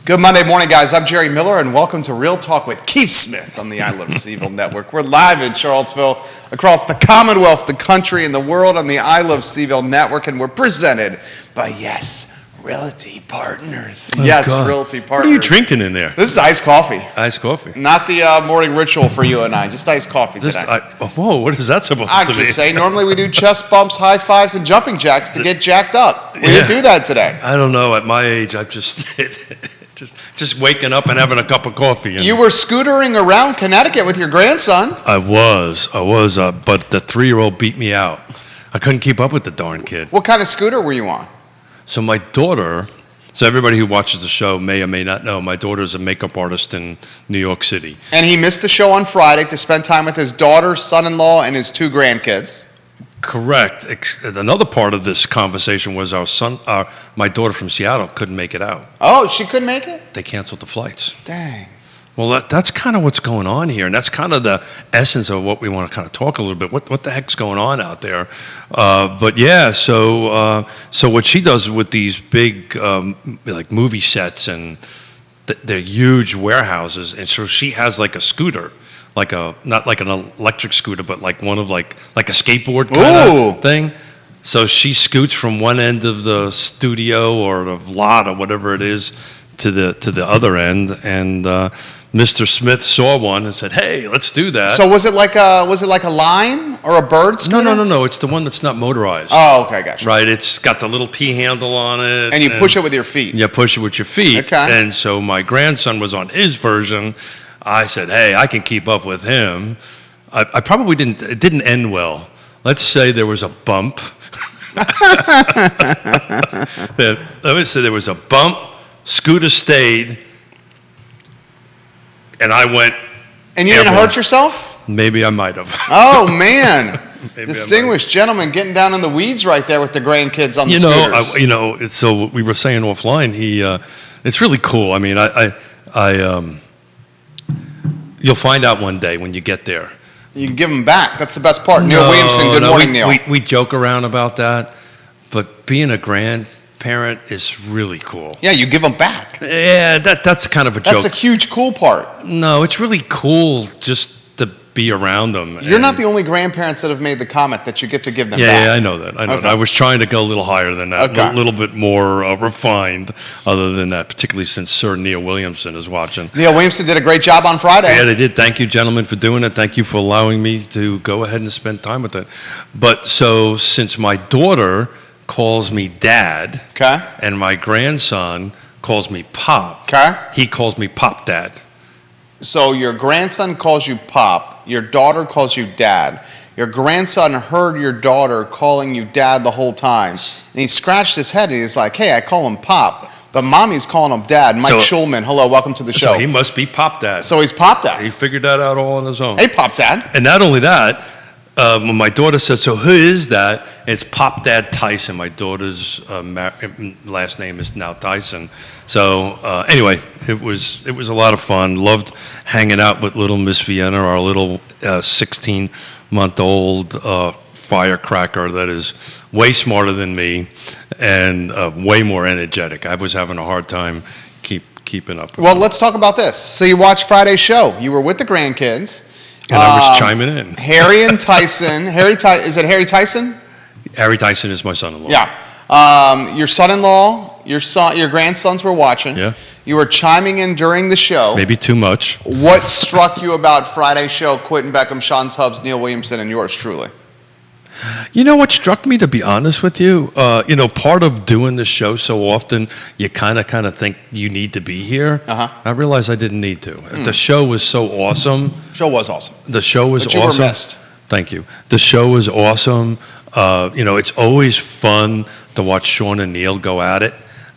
Good Monday morning, guys. I'm Jerry Miller, and welcome to Real Talk with Keith Smith on the I Love CVille Network. We're live in Charlottesville, across the Commonwealth, the country, and the world on the I Love CVille Network, and we're presented by, Realty Partners. Oh, yes, God. Realty Partners. What are you drinking in there? This is iced coffee. Iced coffee. Not the morning ritual for you and I, just iced coffee today. Whoa, what is that supposed I'm to be? just saying, normally we do chest bumps, high fives, and jumping jacks to get jacked up. We didn't do that today. I don't know. At my age, I've just just waking up and having a cup of coffee. You were scootering around Connecticut with your grandson. I was, but the 3-year-old beat me out. I couldn't keep up with the darn kid. What kind of scooter were you on? So my daughter, so everybody who watches the show may or may not know, my daughter's a makeup artist in New York City. And he missed the show on Friday to spend time with his daughter, son-in-law, and his 2 grandkids. Correct. Another part of this conversation was my daughter from Seattle couldn't make it out. Oh, she couldn't make it? They canceled the flights. Dang. Well, that's kind of what's going on here, and that's kind of the essence of what we want to kind of talk a little bit. What the heck's going on out there? But yeah, so what she does with these big like movie sets and they're huge warehouses, and so she has like a scooter, not like an electric scooter, but like one of like a skateboard kind of thing. So she scoots from one end of the studio or the lot or whatever it is to the other end, and Mr. Smith saw one and said, "Hey, let's do that." So was it like a Lime or a Bird scooter? No. It's the one that's not motorized. Oh, okay, gotcha. Right, it's got the little T handle on it. And you push it with your feet. You push it with your feet. Okay. And so my grandson was on his version. I said, "Hey, I can keep up with him." I probably didn't. It didn't end well. Let's say there was a bump. Let me say there was a bump. Scooter stayed, and I went. And you didn't hurt yourself? Maybe I might have. Oh, man. Distinguished gentleman getting down in the weeds right there with the grandkids on the scooters. So we were saying offline, it's really cool. I mean, you'll find out one day when you get there. You can give them back. That's the best part. Neil Williamson, good morning, Neil. We joke around about that, but being a grandparent is really cool. Yeah, you give them back. Yeah, that's kind of a joke. That's a huge cool part. No, it's really cool just to be around them. You're not the only grandparents that have made the comment that you get to give them back. Yeah, I know that. I was trying to go a little higher than that, a little bit more refined other than that, particularly since Sir Neil Williamson is watching. Neil Williamson did a great job on Friday. Yeah, they did. Thank you, gentlemen, for doing it. Thank you for allowing me to go ahead and spend time with it. But so since my daughter calls me dad, and my grandson calls me pop, he calls me pop dad. So your grandson calls you pop, your daughter calls you dad. Your grandson heard your daughter calling you dad the whole time, and he scratched his head and he's like, "Hey, I call him pop, but mommy's calling him dad." Mike Schulman, hello, welcome to the show. So he must be pop dad. So he's pop dad. He figured that out all on his own. Hey, pop dad. And not only that, when my daughter said, "So who is that?" It's Pop Dad Tyson. My daughter's last name is now Tyson. So anyway, it was a lot of fun. Loved hanging out with little Miss Vienna, our little 16-month-old firecracker that is way smarter than me and way more energetic. I was having a hard time keeping up. Well, let's talk about this. So you watched Friday's show. You were with the grandkids. And I was chiming in. Harry and Tyson. Is it Harry Tyson? Harry Tyson is my son-in-law. Yeah. Your son-in-law, your grandsons were watching. Yeah. You were chiming in during the show. Maybe too much. What struck you about Friday's show? Quentin Beckham, Sean Tubbs, Neil Williamson, and yours truly. You know what struck me, to be honest with you? Part of doing this show so often, you kind of think you need to be here. I realized I didn't need to. The show was so awesome. Show was awesome. The show was awesome. You were missed. Thank you. The show was awesome. It's always fun to watch Sean and Neil go at it.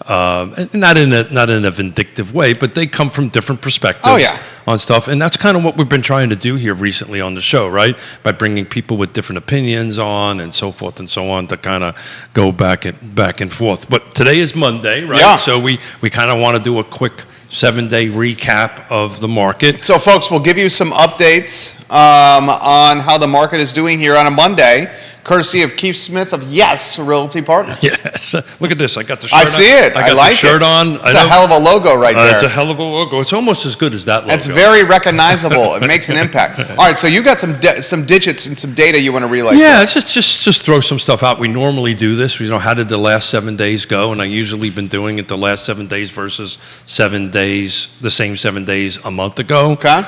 Not in a vindictive way, but they come from different perspectives on stuff, and that's kind of what we've been trying to do here recently on the show, right? By bringing people with different opinions on and so forth and so on to kind of go back and forth. But today is Monday, right? Yeah. So we kind of want to do a quick 7-day recap of the market. So, folks, we'll give you some updates on how the market is doing here on a Monday. courtesy of Keith Smith of Yes Realty Partners. Yes. Look at this. I got the shirt I see it. I got like the shirt it. on. It's a hell of a logo right there. It's a hell of a logo. It's almost as good as that logo. It's very recognizable. It makes an impact. All right, so you got some digits and some data you want to relay. Yeah, just throw some stuff out. We normally do this. How did the last 7 days go? And I usually been doing it the last 7 days versus 7 days, the same 7 days a month ago. Okay.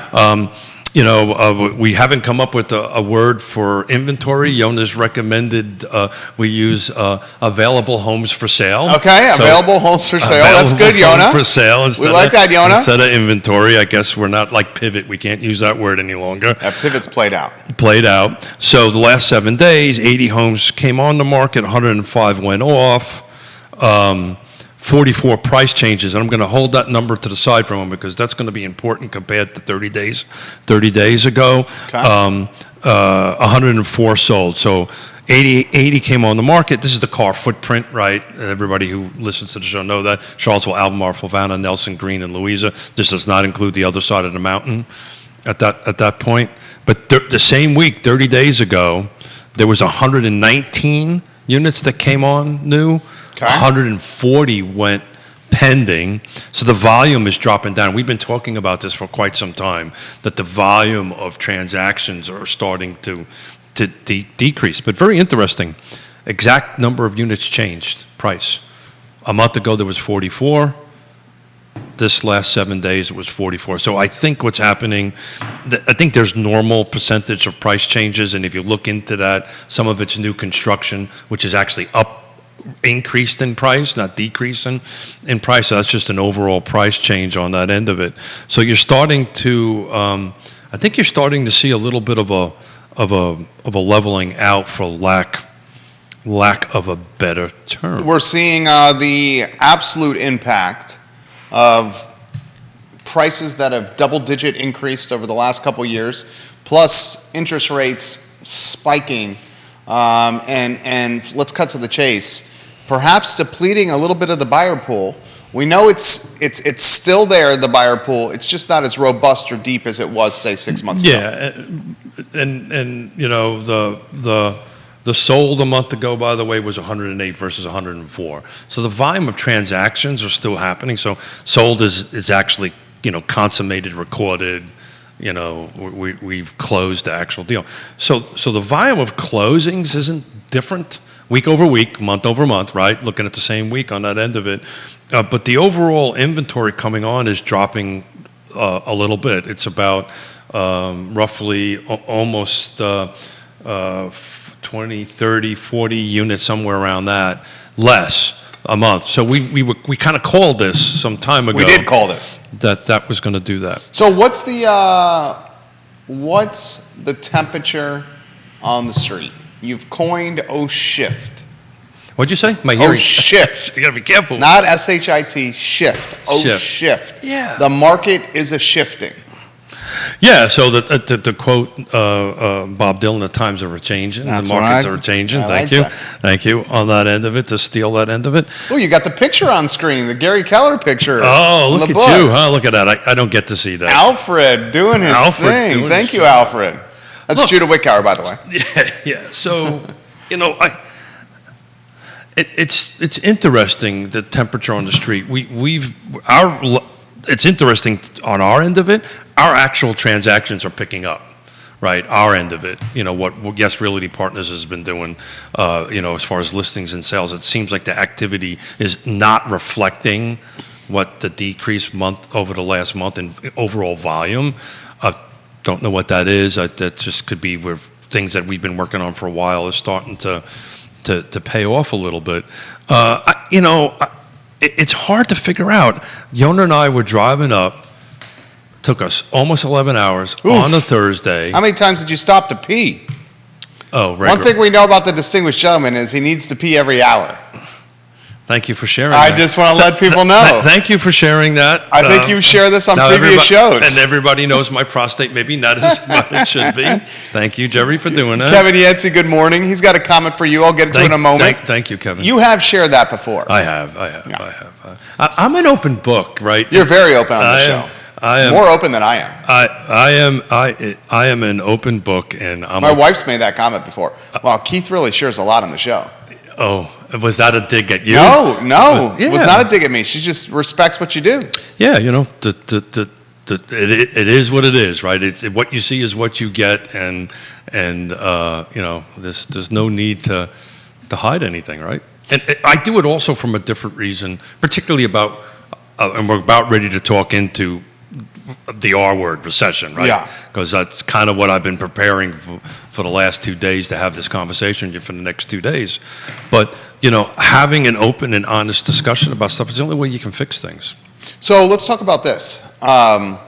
We haven't come up with a word for inventory. Yonna's recommended we use available homes for sale. Okay, available homes for sale. That's good, Yonna. For sale. We like that, Yonna. Instead of inventory, I guess we're not like pivot. We can't use that word any longer. Pivot's played out. Played out. So the last 7 days, 80 homes came on the market, 105 went off. 44 price changes, and I'm going to hold that number to the side for a moment because that's going to be important compared to 30 days ago. Okay. 104 sold. So 80 came on the market. This is the car footprint, right? Everybody who listens to the show know that. Charlottesville, Albemarle, Fluvanna, Nelson, Green, and Louisa. This does not include the other side of the mountain at that point. But the same week, 30 days ago, there was 119 units that came on new. Okay. 140 went pending, so the volume is dropping down. We've been talking about this for quite some time, that the volume of transactions are starting to decrease. But very interesting, exact number of units changed, price. A month ago there was 44. This last 7 days it was 44. So I think what's happening, I think there's normal percentage of price changes, and if you look into that, some of it's new construction, which is actually increased in price, not decreased in price. So that's just an overall price change on that end of it. So you're starting to, I think you're starting to see a little bit of a leveling out, for lack of a better term. We're seeing the absolute impact of prices that have double-digit increased over the last couple years, plus interest rates spiking. And let's cut to the chase. Perhaps depleting a little bit of the buyer pool. We know it's still there, the buyer pool. It's just not as robust or deep as it was, say, 6 months ago. Yeah, and the sold a month ago, by the way, was 108 versus 104. So the volume of transactions are still happening. So sold is actually consummated, recorded. We've closed the actual deal. So the volume of closings isn't different week over week, month over month, right? Looking at the same week on that end of it. But the overall inventory coming on is dropping a little bit. It's about roughly almost 20, 30, 40 units, somewhere around that, less a month. So we kind of called this some time ago. We did call this. That was going to do that. So what's the temperature on the street? You've coined shift. What'd you say? My hearing. Shift. You got to be careful. Not SHIT, shift. Shift. Yeah. The market is a shifting. Yeah, so to quote Bob Dylan, the times are changing, That's the markets right. are changing. That. Thank you on that end of it, to steal that end of it. Oh, you got the picture on screen, the Gary Keller picture. Oh, look at you, huh? Look at that. I don't get to see that. Alfred doing his thing. Thank you, Alfred. That's Judah Wickauer, by the way. Yeah. So, it's interesting, the temperature on the street. It's interesting on our end of it. Our actual transactions are picking up, right? Our end of it. What Yes Realty Partners has been doing, as far as listings and sales. It seems like the activity is not reflecting what the decrease month over the last month in overall volume. Don't know what that is. That just could be where things that we've been working on for a while is starting to pay off a little bit. It's hard to figure out. Yonna and I were driving up. Took us almost 11 hours on a Thursday. How many times did you stop to pee? Oh, right. One thing we know about the distinguished gentleman is he needs to pee every hour. Thank you for sharing that. I just want to let people know. Thank you for sharing that. I think you share this on previous shows. And everybody knows my prostate maybe not as much as it should be. Thank you, Jerry, for doing that. Kevin Yancey, good morning. He's got a comment for you. I'll get to it in a moment. Thank you, Kevin. You have shared that before. I have. I'm an open book, right? You're very open on the show. I am More open than I am. I am an open book, and My wife's made that comment before. Wow, Keith really shares a lot on the show. Oh, was that a dig at you? No, Yeah. it was not a dig at me. She just respects what you do. Yeah, it is what it is, right? What you see is what you get, and there's no need to hide anything, right? And I do it also from a different reason, particularly about, and we're about ready to talk into the R word, recession, right? Yeah. Because that's kind of what I've been preparing for the last 2 days to have this conversation with you for the next 2 days. But, having an open and honest discussion about stuff is the only way you can fix things. So let's talk about this. I'm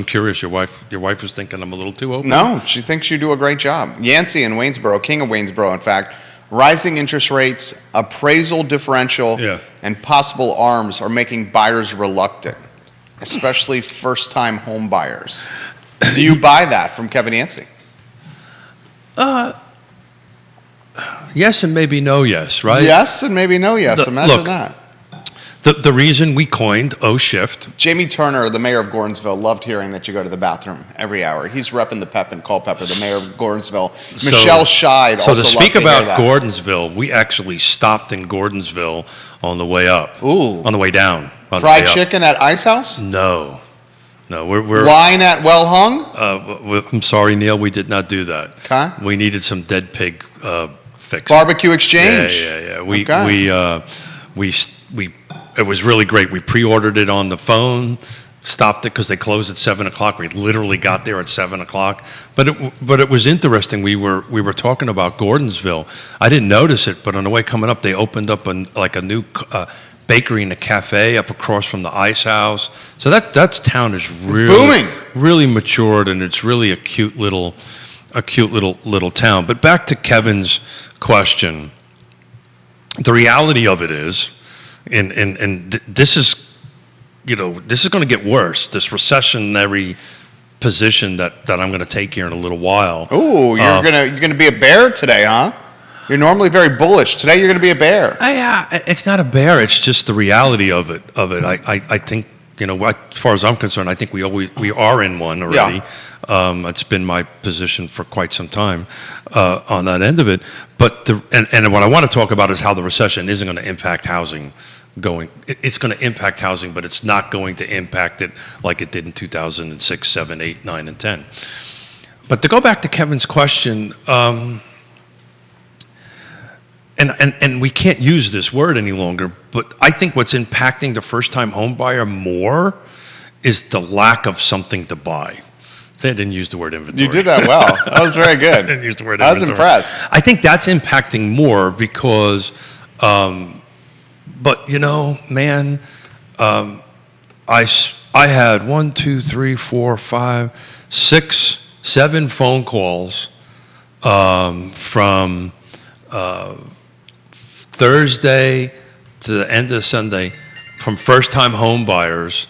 curious, your wife is thinking I'm a little too open? No, she thinks you do a great job. Yancey in Waynesboro, king of Waynesboro, in fact, rising interest rates, appraisal differential, and possible ARMs are making buyers reluctant, especially first-time home buyers. Do you buy that from Kevin Yancey? Yes and maybe no yes, right? Yes and maybe no yes. Imagine that. The reason we coined O-Shift. Jamie Turner, the mayor of Gordonsville, loved hearing that you go to the bathroom every hour. He's repping the Pep and Culpeper, the mayor of Gordonsville. Michelle Scheid also So to loved speak to hear about that. Gordonsville, we actually stopped in Gordonsville on the way up. Ooh. On the way down. Fried chicken at Ice House? No, we're Wine at Well Hung? I'm sorry, Neil, we did not do that. Okay. We needed some dead pig fix. Barbecue Exchange? Yeah. We it was really great. We pre-ordered it on the phone, stopped it because they closed at 7:00. We literally got there at 7:00. But it was interesting. We were talking about Gordonsville. I didn't notice it, but on the way coming up, they opened up a new bakery and a cafe up across from the Ice House. So that town is really booming. Really matured, and it's really a cute little town. But back to Kevin's question, the reality of it is, and this is going to get worse. This recessionary position that I'm going to take here in a little while. Ooh, you're gonna be a bear today, huh? You're normally very bullish. Today you're going to be a bear. It's not a bear. It's just the reality of it. I think, as far as I'm concerned, I think we are in one already. Yeah. It's been my position for quite some time on that end of it. But and what I want to talk about is how the recession isn't going to impact housing. It's going to impact housing, but it's not going to impact it like it did in 2006, 7, 8, 9, and 10. But to go back to Kevin's question. And we can't use this word any longer, but I think what's impacting the first-time home buyer more is the lack of something to buy. I didn't use the word inventory. You did that well. That was very good. I didn't use the word I inventory. was impressed. I think that's impacting more because, but man, I had 1, 2, 3, 4, 5, 6, 7 phone calls from Thursday to the end of Sunday from first-time home buyers,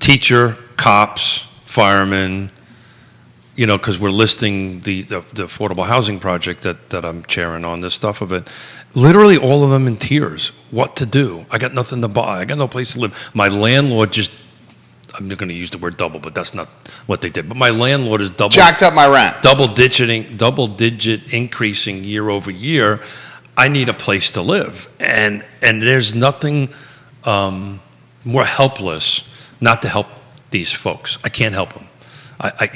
teacher, cops, firemen, because we're listing the affordable housing project that I'm chairing on this stuff of it. Literally all of them in tears. What to do? I got nothing to buy. I got no place to live. My landlord just, I'm not going to use the word double, but that's not what they did. But my landlord is jacked up my rent. Double digit increasing year over year. I need a place to live, and there's nothing more helpless not to help these folks. I can't help them. I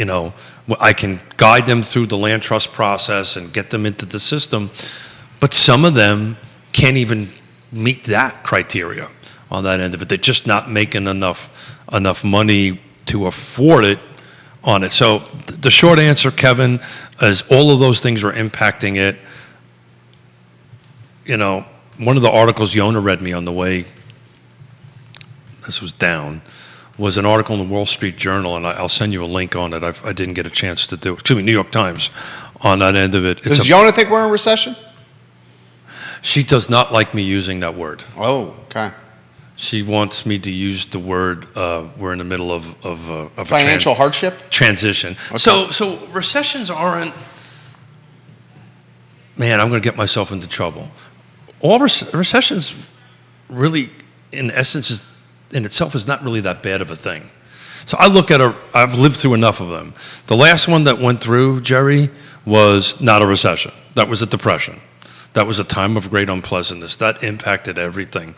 can guide them through the land trust process and get them into the system, but some of them can't even meet that criteria on that end of it. They're just not making enough money to afford it on it. So the short answer, Kevin, is all of those things are impacting it. One of the articles Yonna read me on the way, this was down, was an article in the Wall Street Journal, and I'll send you a link on it. I didn't get a chance to do it. Excuse me, New York Times on that end of it. Does Yonna think we're in recession? She does not like me using that word. Oh, okay. She wants me to use the word, we're in the middle of financial hardship? Transition. Okay. So recessions aren't, man, I'm going to get myself into trouble. All recessions really, in essence, is in itself is not really that bad of a thing. So I look at I've lived through enough of them. The last one that went through, Jerry, was not a recession. That was a depression. That was a time of great unpleasantness. That impacted everything.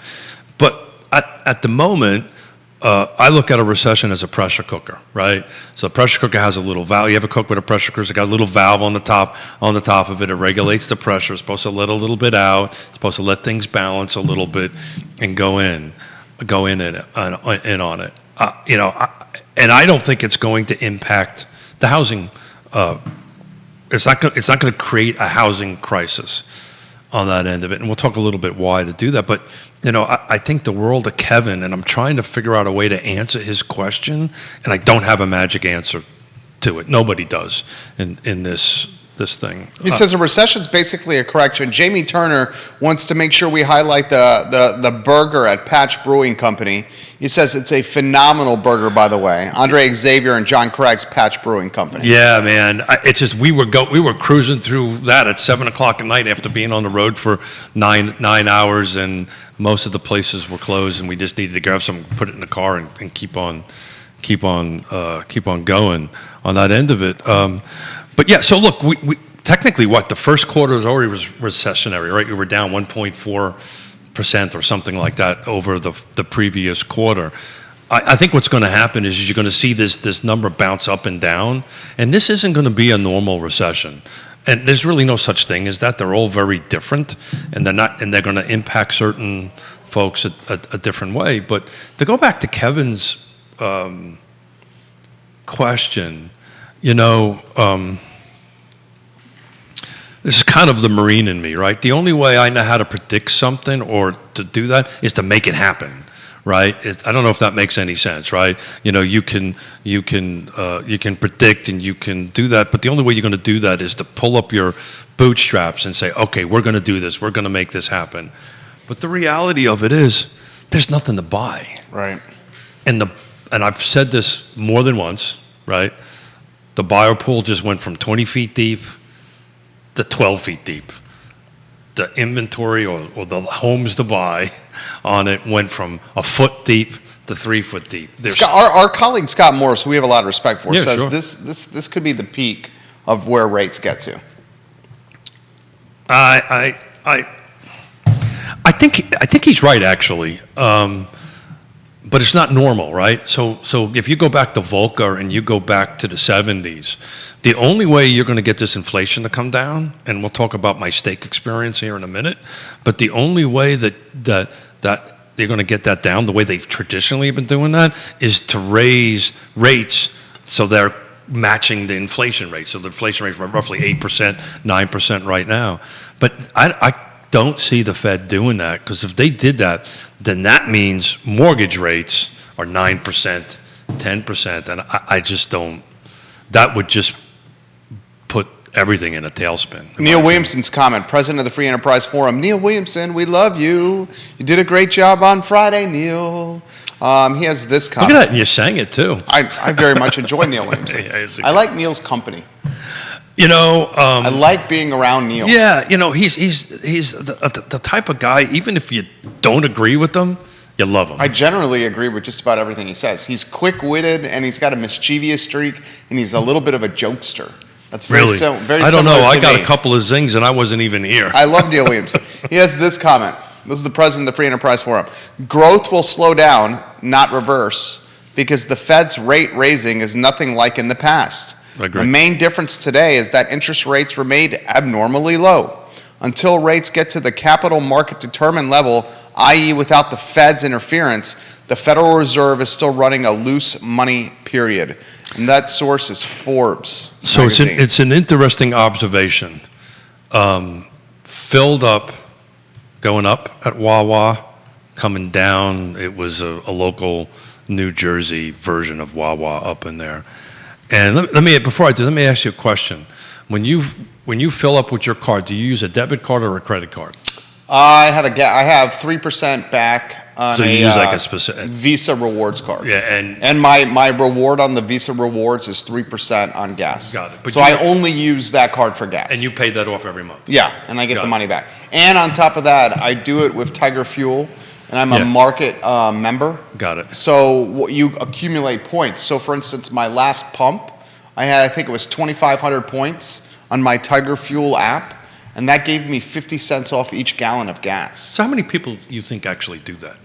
But at the moment, I look at a recession as a pressure cooker, right? So a pressure cooker has a little valve. You ever cook with a pressure cooker? It's got a little valve on the top of it. It regulates the pressure. It's supposed to let a little bit out. It's supposed to let things balance a little bit and go in on it. And I don't think it's going to impact the housing. It's not going to create a housing crisis on that end of it. And we'll talk a little bit why to do that. But, I think the world of Kevin, and I'm trying to figure out a way to answer his question, and I don't have a magic answer to it. Nobody does in this thing. He says a recession is basically a correction. Jamie Turner wants to make sure we highlight the burger at Patch Brewing Company. He says it's a phenomenal burger, by the way. Andre Xavier and John Craig's Patch Brewing Company. Yeah, man. It's just we were cruising through that at 7:00 at night after being on the road for nine hours, and most of the places were closed, and we just needed to grab some, put it in the car, and keep on going on that end of it. But yeah, so look, we technically the first quarter was already recessionary, right? You were down 1.4% or something like that over the previous quarter. I think what's going to happen is you're going to see this number bounce up and down, and this isn't going to be a normal recession. And there's really no such thing as that. They're all very different, and they're going to impact certain folks a different way. But to go back to Kevin's question. This is kind of the Marine in me, right? The only way I know how to predict something or to do that is to make it happen, right? I don't know if that makes any sense, right? You can predict and you can do that, but the only way you're going to do that is to pull up your bootstraps and say, okay, we're going to do this. We're going to make this happen. But the reality of it is, there's nothing to buy, right? And I've said this more than once. Right? The buyer pool just went from 20 feet deep to 12 feet deep. The inventory or the homes to buy on it went from a foot deep to 3 foot deep. Our colleague Scott Morris, who we have a lot of respect for, says sure. this could be the peak of where rates get to. I think he's right, actually. But it's not normal, right? So if you go back to Volcker and you go back to the 70s, the only way you're going to get this inflation to come down, and we'll talk about my steak experience here in a minute, but the only way that you're going to get that down, the way they've traditionally been doing that, is to raise rates so they're matching the inflation rate. So the inflation rate is roughly 8%, 9% right now. But I don't see the Fed doing that, because if they did that, then that means mortgage rates are 9%, 10%, and I just don't. That would just put everything in a tailspin. Neil Williamson's comment, president of the Free Enterprise Forum. Neil Williamson, we love you. You did a great job on Friday, Neil. He has this comment. Look at that, and you sang it too. I very much enjoy Neil Williamson. I like Neil's company. I like being around Neil. Yeah, he's the type of guy, even if you don't agree with him, you love him. I generally agree with just about everything he says. He's quick-witted, and he's got a mischievous streak, and he's a little bit of a jokester. That's very really? Very I don't know. I got a couple of zings, and I wasn't even here. I love Neil Williamson. He has this comment. This is the president of the Free Enterprise Forum. Growth will slow down, not reverse, because the Fed's rate raising is nothing like in the past. The main difference today is that interest rates remained abnormally low. Until rates get to the capital market determined level, i.e. without the Fed's interference, the Federal Reserve is still running a loose money period. And that source is Forbes So magazine. it's an interesting observation. Filled up, going up at Wawa, coming down, it was a local New Jersey version of Wawa up in there. And let me ask you a question. When you fill up with your card, do you use a debit card or a credit card? I have 3% back on So you use like a specific Visa Rewards card. Yeah, and my reward on the Visa Rewards is 3% on gas. Got it. But so I only use that card for gas. And you pay that off every month. Yeah, and I get the money back. And on top of that, I do it with Tiger Fuel. and I'm Yeah. a market member. Got it. So you accumulate points. So for instance, my last pump, I think it was 2,500 points on my Tiger Fuel app, and that gave me 50 cents off each gallon of gas. So how many people do you think actually do that?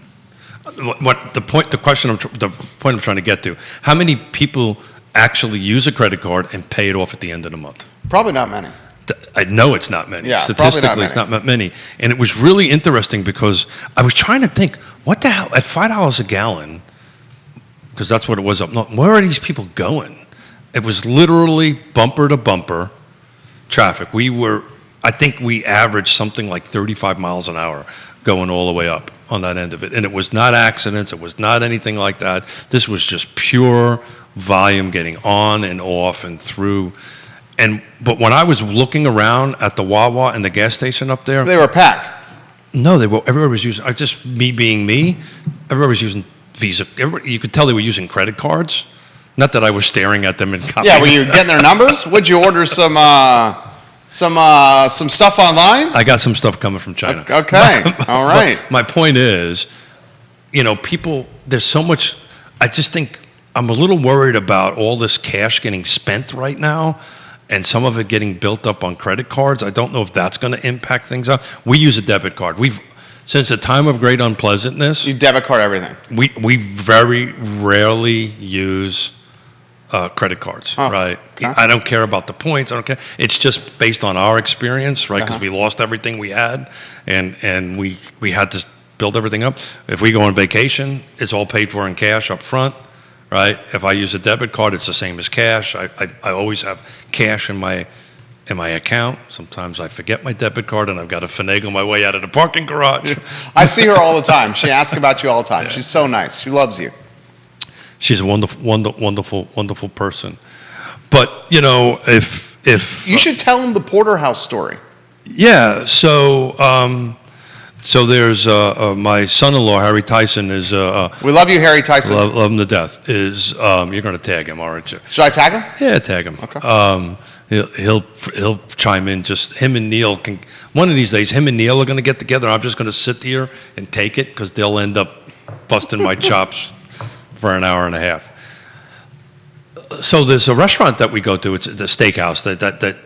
The point I'm trying to get to, how many people actually use a credit card and pay it off at the end of the month? Probably not many. I know it's not many. Yeah, Statistically, it's not many. And it was really interesting because I was trying to think, what the hell, at $5 a gallon, because that's what it was up north, where are these people going? It was literally bumper to bumper traffic. I think we averaged something like 35 miles an hour going all the way up on that end of it. And it was not accidents. It was not anything like that. This was just pure volume getting on and off and through. But when I was looking around at the Wawa and the gas station up there, They were packed. no, everybody was using, just me being me, everybody was using Visa. You could tell they were using credit cards. Not that I was staring at them and copying. Yeah, were you getting their numbers? Would you order some stuff online? I got some stuff coming from China. Okay, all right. But my point is, people, there's so much, I just think I'm a little worried about all this cash getting spent right now and some of it getting built up on credit cards. I don't know if that's going to impact things out. We use a debit card. Since the time of great unpleasantness, You debit card everything. we very rarely use credit cards, Oh, right? okay. I don't care about the points. I don't care. It's just based on our experience, right? Because we lost everything we had, and we had to build everything up. If we go on vacation, it's all paid for in cash up front, right? If I use a debit card, it's the same as cash. I always have cash in my account. Sometimes I forget my debit card, and I've got to finagle my way out of the parking garage. I see her all the time. She asks about you all the time. She's so nice. She loves you. She's a wonderful person. But if You should tell him the porterhouse story. yeah, so there's my son-in-law Harry Tyson is We love you, Harry Tyson. love him to death. You're going to tag him, aren't you? Should I tag him? Yeah, tag him. Okay. He'll chime in. Just him and Neil can. One of these days, him and Neil are going to get together. I'm just going to sit here and take it because they'll end up busting my chops for an hour and a half. So there's a restaurant that we go to. It's the steakhouse that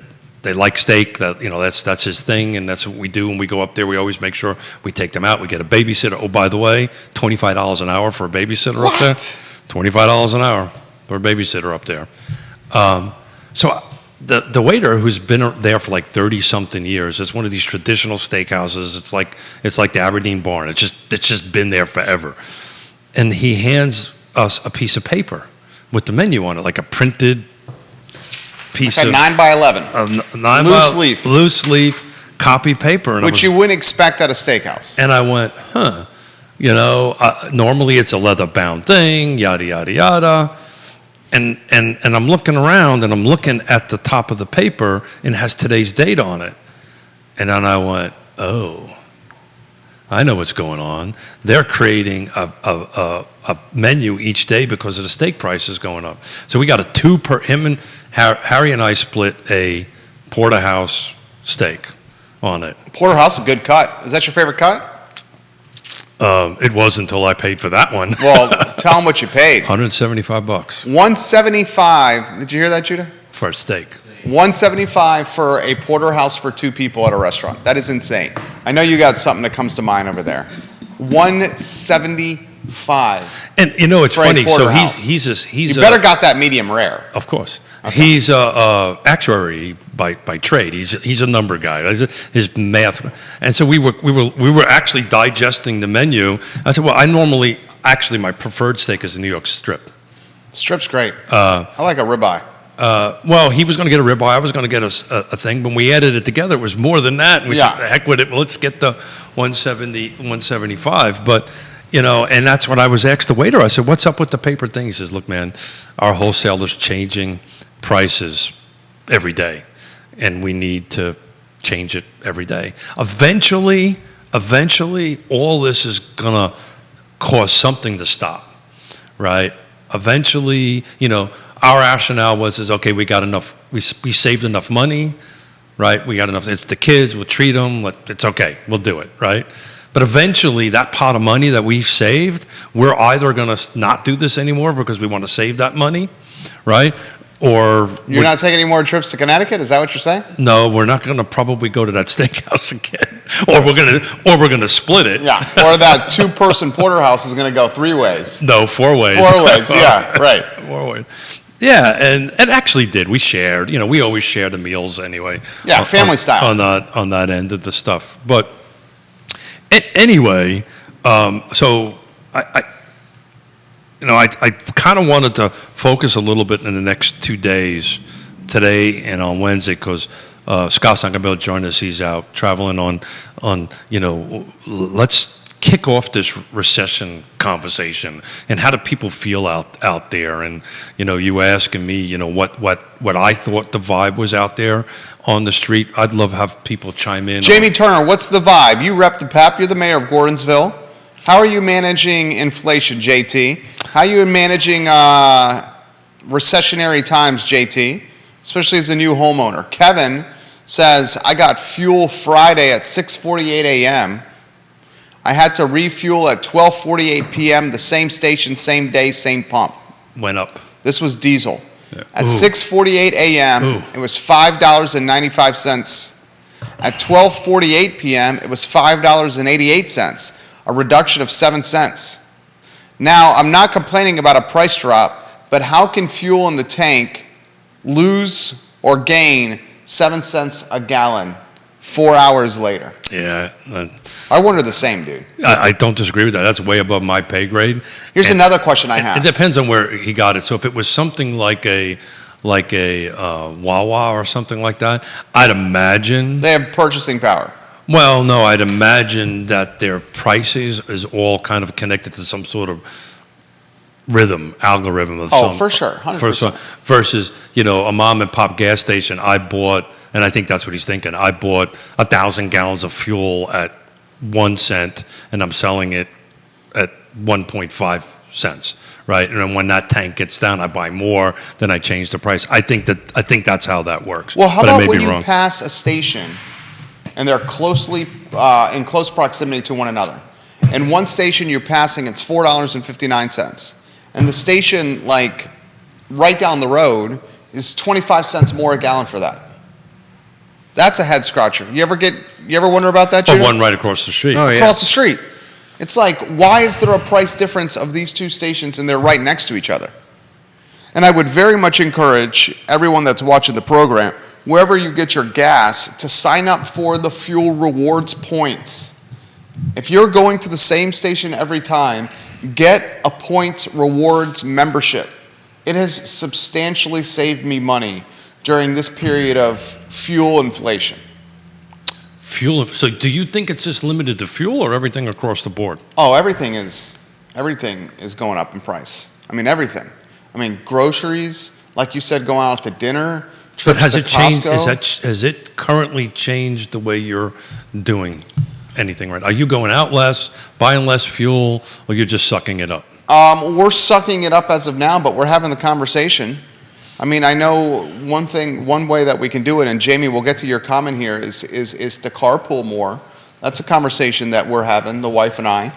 they like steak. That's his thing, and that's what we do. When we go up there, we always make sure we take them out. We get a babysitter. Oh, by the way, $25 an hour for a babysitter up there. $25 an hour for a babysitter up there. So the waiter, who's been there for like 30-something years, it's one of these traditional steakhouses. It's like the Aberdeen Barn. It's just been there forever. And he hands us a piece of paper with the menu on it, like a printed piece Like a of 9 by 11. loose leaf copy paper, and Which you wouldn't expect at a steakhouse. And I went, normally it's a leather-bound thing, yada yada yada. And I'm looking around, and I'm looking at the top of the paper, and it has today's date on it. And then I went, oh, I know what's going on. They're creating a menu each day because of the steak prices going up. So we got a two per. Harry and I split a porterhouse steak on it. Porterhouse, a good cut. Is that your favorite cut? It was until I paid for that one. Well, tell them what you paid. $175 $175. Did you hear that, Judah? for a steak. $175 for a porterhouse for two people at a restaurant. That is insane. I know you got something that comes to mind over there. $175. And it's For a funny. So porterhouse. he's You better got that medium rare. Of course. Okay. He's a actuary by trade. He's a number guy. His math, and so we were actually digesting the menu. I said, well, actually my preferred steak is a New York strip. Strip's great. I like a ribeye. Well, he was going to get a ribeye. I was going to get a thing. When we added it together, it was more than that. And we said, heck with it. Well, let's get the 175. But and that's when I was asked the waiter. I said, what's up with the paper thing? He says, look, man, our wholesaler's changing prices every day, and we need to change it every day. Eventually, all this is going to cause something to stop, right? Eventually, our rationale was, okay, we got enough, we saved enough money, right? We got enough, it's the kids, we'll treat them, it's okay, we'll do it, right? But eventually, that pot of money that we've saved, we're either going to not do this anymore because we want to save that money, right? Or You're not taking any more trips to Connecticut? Is that what you're saying? no, we're not going to probably go to that steakhouse again, or we're going to split it. Yeah. Or that 2-person porterhouse is going to go 3 ways. No, 4 ways. 4 ways. Yeah. Right. 4 ways. Yeah, and it actually did. We shared. We always share the meals anyway. Yeah, family style. On that end of the stuff. But anyway, so I kind of wanted to focus a little bit in the next 2 days, today and on Wednesday, because Scott's not going to be able to join us. He's out traveling on let's kick off this recession conversation and how do people feel out there. And, you asking me, what I thought the vibe was out there on the street. I'd love to have people chime in. Jamie Turner, what's the vibe? You rep the PEP. You're the mayor of Gordonsville. How are you managing inflation, JT? How are you managing recessionary times, JT, especially as a new homeowner? Kevin says, I got fuel Friday at 6:48 a.m. I had to refuel at 12:48 p.m., the same station, same day, same pump. Went up. This was diesel. Yeah. At 6:48 a.m., it was $5.95. At 12:48 p.m., it was $5.88, a reduction of 7 cents. Now, I'm not complaining about a price drop, but how can fuel in the tank lose or gain 7 cents a gallon 4 hours later? Yeah. I wonder the same, dude. I don't disagree with that. That's way above my pay grade. Here's another question I have. It depends on where he got it. So if it was something like a Wawa or something like that, I'd imagine. They have purchasing power. Well, no, I'd imagine that their prices is all kind of connected to some sort of algorithm of some. Oh, for sure, 100%. Versus, a mom and pop gas station. I bought, and I think that's what he's thinking. I bought 1,000 gallons of fuel at 1 cent, and I'm selling it at 1.5 cents, right? And then when that tank gets down, I buy more, then I change the price. I think that's how that works. Well, how but about when you pass a station and they're closely in close proximity to one another? And one station you're passing, it's $4.59, and the station like right down the road is 25 cents more a gallon for that. That's a head scratcher. You ever wonder about that, Or Judah? one right across the street. Oh, yeah. Across the street. It's like, why is there a price difference of these 2 stations and they're right next to each other? And I would very much encourage everyone that's watching the program, wherever you get your gas, to sign up for the fuel rewards points. If you're going to the same station every time, get a points rewards membership. It has substantially saved me money during this period of fuel inflation. Fuel. So do you think it's just limited to fuel or everything across the board? Oh, everything is going up in price. I mean, everything. I mean, groceries, like you said, going out to dinner, trips But has to it changed? Costco. Has it currently changed the way you're doing anything right? Are you going out less, buying less fuel, or you're just sucking it up? We're sucking it up as of now, but we're having the conversation. I mean, I know one way that we can do it, and Jamie, we'll get to your comment here, is to carpool more. That's a conversation that we're having, the wife and I.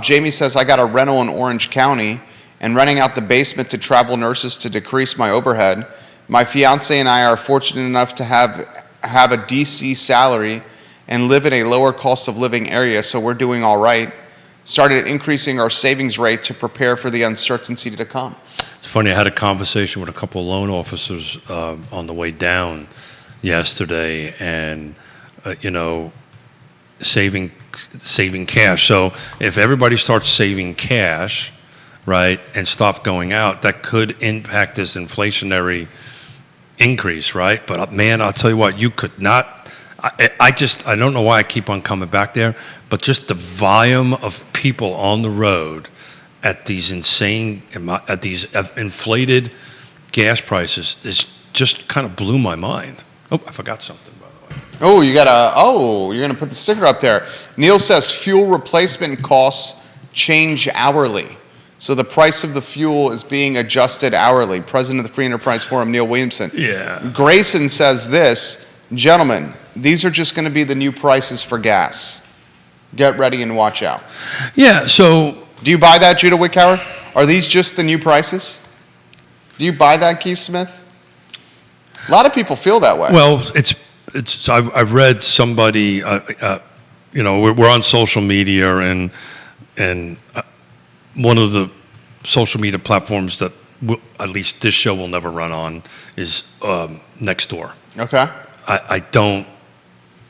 Jamie says, I got a rental in Orange County and renting out the basement to travel nurses to decrease my overhead. My fiance and I are fortunate enough to have a DC salary and live in a lower cost of living area, so we're doing all right. Started increasing our savings rate to prepare for the uncertainty to come. It's funny, I had a conversation with a couple of loan officers on the way down yesterday, and, saving cash. So if everybody starts saving cash, right, and stop going out, that could impact this inflationary increase, right? But man, I'll tell you what, you could not. I don't know why I keep on coming back there, but just the volume of people on the road at these inflated gas prices is just kind of blew my mind. Oh, I forgot something, by the way. You're going to put the sticker up there. Neil says fuel replacement costs change hourly. So the price of the fuel is being adjusted hourly. President of the Free Enterprise Forum, Neil Williamson. Yeah. Grayson says this, gentlemen, these are just going to be the new prices for gas. Get ready and watch out. Yeah, so Do you buy that, Judah Wickhauer? Are these just the new prices? Do you buy that, Keith Smith? A lot of people feel that way. well, I've read somebody, we're on social media, and one of the social media platforms that at least this show will never run on is Nextdoor. Okay. I don't,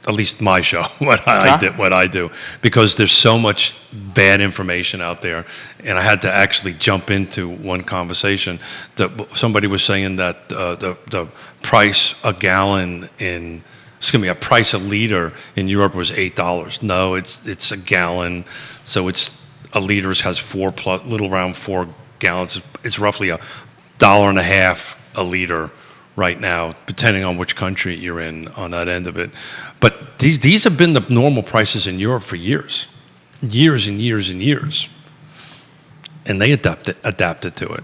at least my show, what I do, because there's so much bad information out there, and I had to actually jump into one conversation that somebody was saying that the price a price a liter in Europe was $8. No, it's a gallon, so a liter has little around 4 gallons. It's roughly $1.50 a liter right now, depending on which country you're in on that end of it. But these have been the normal prices in Europe for years and years and years. And they adapted to it.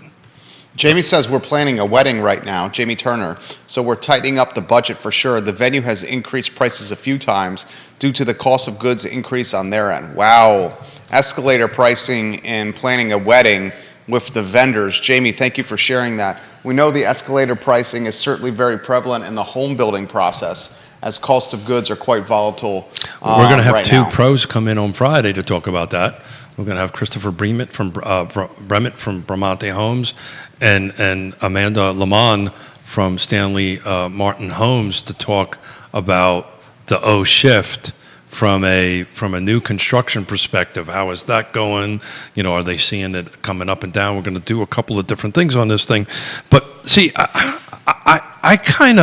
Jamie says we're planning a wedding right now, Jamie Turner, so we're tightening up the budget for sure. The venue has increased prices a few times due to the cost of goods increase on their end. Wow. Escalator pricing and planning a wedding with the vendors. Jamie, thank you for sharing that. We know the escalator pricing is certainly very prevalent in the home building process, as cost of goods are quite volatile. We're going to have right two now. pros come in on Friday to talk about that. We're going to have Christopher Bremett from Bramante Homes and Amanda Lamont from Stanley Martin Homes to talk about the O shift from a new construction perspective. How is that going? Are they seeing it coming up and down? We're going to do a couple of different things on this thing. But see, I kind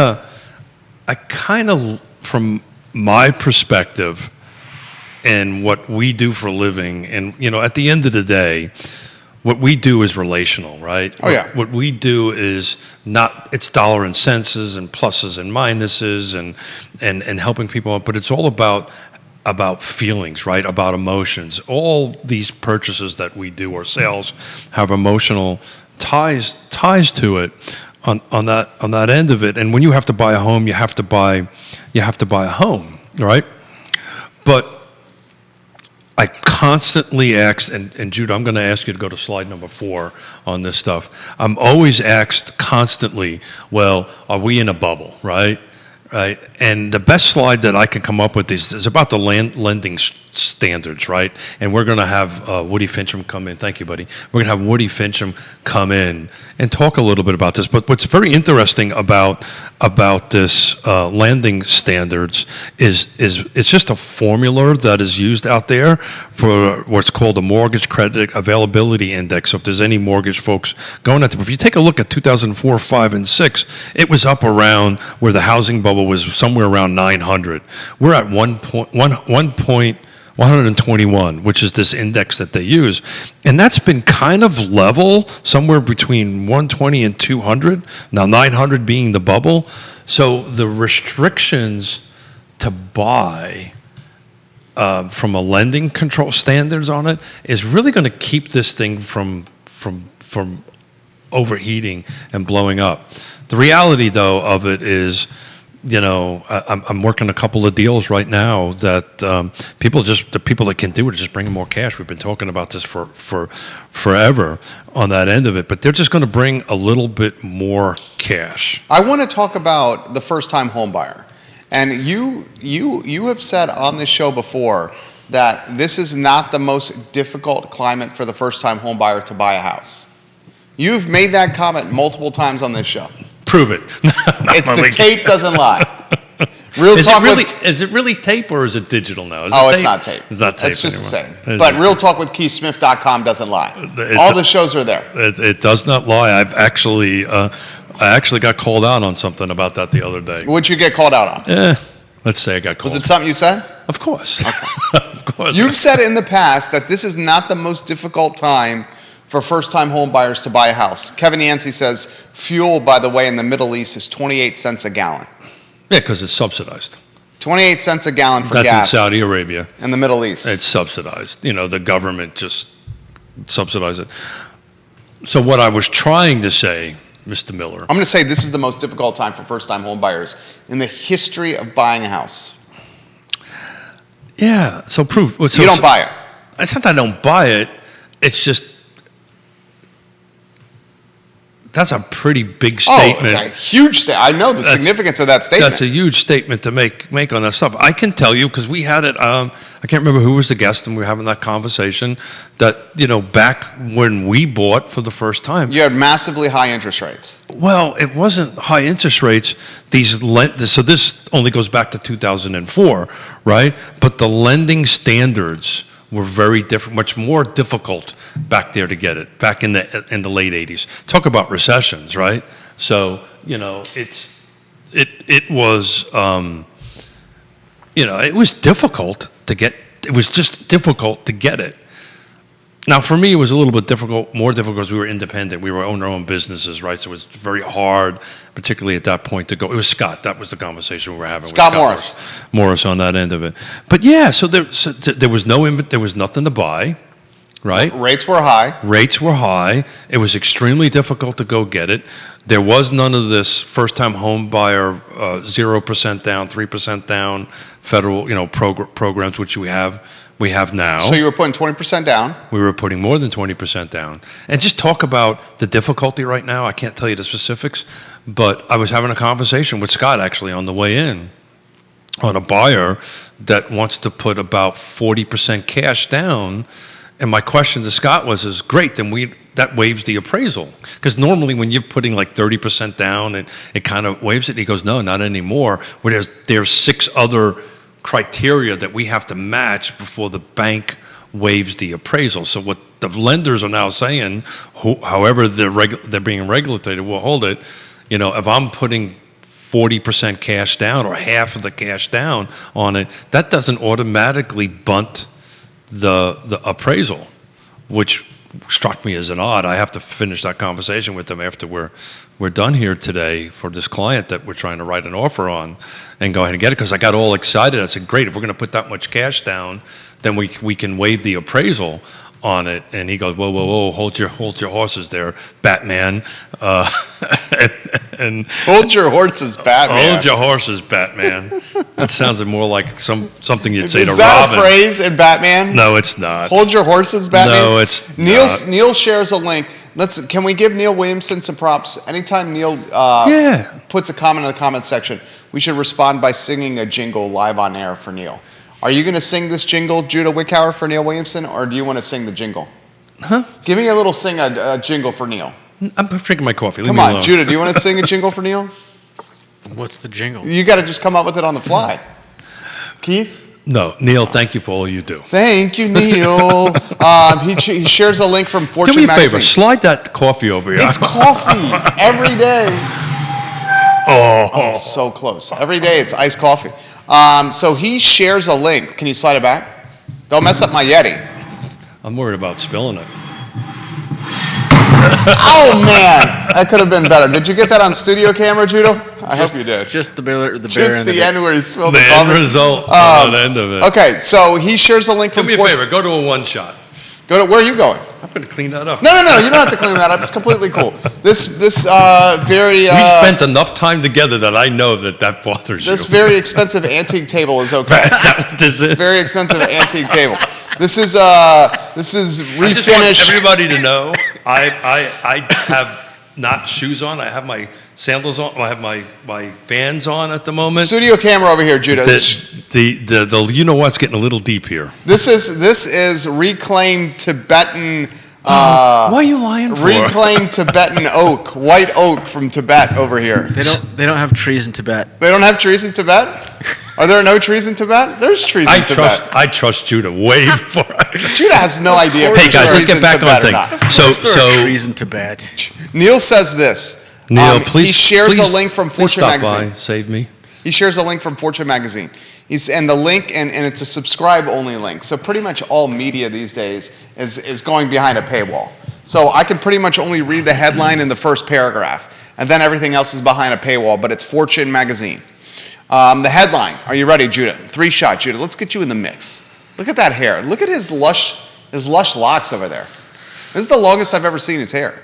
of, from my perspective and what we do for a living, and at the end of the day, what we do is relational, right? Oh, yeah. What we do is it's dollar and cents and pluses and minuses and helping people out, but it's all about feelings, right? About emotions. All these purchases that we do or sales have emotional ties to it on that end of it. And when you have to buy a home, you have to buy a home, right? But I constantly ask, and Jude, I'm going to ask you to go to slide number 4 on this stuff. I'm always asked constantly, well, are we in a bubble, right? Right, and the best slide that I can come up with is about the lending standards, right? And we're going to have Woody Fincham come in. Thank you, buddy. We're going to have Woody Fincham come in and talk a little bit about this. But what's very interesting about this lending standards is it's just a formula that is used out there for what's called a mortgage credit availability index. So if there's any mortgage folks going at it, if you take a look at 2004, 5, and 6, it was up around where the housing bubble was somewhere around 900. We're at 121, which is this index that they use. And that's been kind of level, somewhere between 120 and 200, now 900 being the bubble. So the restrictions to buy from a lending control standards on it is really going to keep this thing from overheating and blowing up. The reality, though, of it is, I'm working a couple of deals right now that the people that can do it are just bringing more cash. We've been talking about this for forever on that end of it, but they're just going to bring a little bit more cash. I want to talk about the first-time home buyer. And you have said on this show before that this is not the most difficult climate for the first-time home buyer to buy a house. You've made that comment multiple times on this show. Prove it. The tape doesn't lie. Is it really tape or is it digital now? It's not tape. It's not tape. It's just anymore. the same. But realtalkwithkeithsmith.com doesn't lie. All the shows are there. It does not lie. I actually got called out on something about that the other day. What'd you get called out on? Let's say I got called. Was it something you said? Of course. Okay. Of course. You've said in the past that this is not the most difficult time for first-time home buyers to buy a house. Kevin Yancey says fuel, by the way, in the Middle East is 28 cents a gallon. Yeah, because it's subsidized. 28 cents a gallon for That's gas. in Saudi Arabia. In the Middle East. It's subsidized. The government just subsidizes it. So what I was trying to say, Mr. Miller. I'm going to say this is the most difficult time for first-time home buyers in the history of buying a house. Yeah. So proof. So, You don't buy it. It's not that I don't buy it. It's just that's a pretty big statement. Oh, it's a huge statement. I know the significance of that statement. That's a huge statement to make on that stuff. I can tell you because we had it. I can't remember who was the guest, and we were having that conversation. That back when we bought for the first time, You had massively high interest rates. well, it wasn't high interest rates. So this only goes back to 2004, right? But the lending standards were very different, much more difficult back there to get it. Back in the late '80s. Talk about recessions, right? So it was it was difficult to get. It was just difficult to get it. Now, for me, it was a little bit more difficult because we were independent. We were owning our own businesses, right? So it was very hard, particularly at that point, to go. It was Scott. That was the conversation we were having. Scott Morris. Morris on that end of it. But yeah, so there was there was nothing to buy, right? Rates were high. Rates were high. It was extremely difficult to go get it. There was none of this first-time home buyer 0% down, 3% down federal programs, which we have now. So you were putting 20% down. We were putting more than 20% down. And just talk about the difficulty right now. I can't tell you the specifics, but I was having a conversation with Scott actually on the way in on a buyer that wants to put about 40% cash down. And my question to Scott was, great, then that waives the appraisal. Because normally when you're putting like 30% down, it kind of waives it. He goes, no, not anymore. Where there's 6 other criteria that we have to match before the bank waives the appraisal. So what the lenders are now saying, however they're being regulated, will hold it. If I'm putting 40% cash down or half of the cash down on it, that doesn't automatically bunt the appraisal, which struck me as an odd. I have to finish that conversation with them after we're done here today for this client that we're trying to write an offer on and go ahead and get it, because I got all excited. I said, great, if we're going to put that much cash down, then we can waive the appraisal on it. And he goes, whoa, hold your horses there, Batman. And Hold your horses, Batman. Hold your horses, Batman. That sounds more like something you'd say to Robin. Is that a phrase in Batman? No, it's not. Hold your horses, Batman? No, it's not. Neil shares a link. Can we give Neil Williamson some props? Anytime Neil puts a comment in the comment section, we should respond by singing a jingle live on air for Neil. Are you going to sing this jingle, Judah Wickhauer, for Neil Williamson, or do you want to sing the jingle? Huh? Give me a jingle for Neil. I'm drinking my coffee. Come on, Judah, do you want to sing a jingle for Neil? What's the jingle? You got to just come up with it on the fly. Keith? No, Neil, thank you for all you do. Thank you, Neil. He shares a link from Fortune Do me a magazine. favor, slide that coffee over here. It's coffee every day. Oh, so close. Every day it's iced coffee. So he shares a link. Can you slide it back? Don't mess up my Yeti. I'm worried about spilling it. Oh, man. That could have been better. Did you get that on studio camera, Judo? I hope you did. Just the bear. Just the end where he spilled the The coffee. end result on the end of it. Okay, so he shares a link Do from me a favor, go to a one shot. Go to, where are you going? I'm going to clean that up. No, you don't have to clean that up. It's completely cool. This very... We spent enough time together that I know that bothers you. This very expensive antique table is okay. This This very expensive antique table. This is I just want refinished. everybody to know, I have not shoes on. I have my sandals on. I have my Vans on at the moment. Studio camera over here, Judah. The you know what's getting a little deep here. This is reclaimed Tibetan. Why are you lying for? Reclaimed Tibetan oak, white oak from Tibet over here. They don't have trees in Tibet. They don't have trees in Tibet? Are there no trees in Tibet? There's trees in Tibet. I trust Judah way before. Judah has no idea. Hey guys, let's get back on thing. So There are trees in Tibet. Neil says this. Neil, please. He shares please, a link from please Fortune stop magazine. by, save me. He shares a link from Fortune magazine. And the link, and it's a subscribe-only link. So pretty much all media these days is going behind a paywall. So I can pretty much only read the headline in the first paragraph, and then everything else is behind a paywall, but it's Fortune magazine. The headline, are you ready, Judah? 3-shot, Judah. Let's get you in the mix. Look at that hair. Look at his lush locks over there. This is the longest I've ever seen his hair.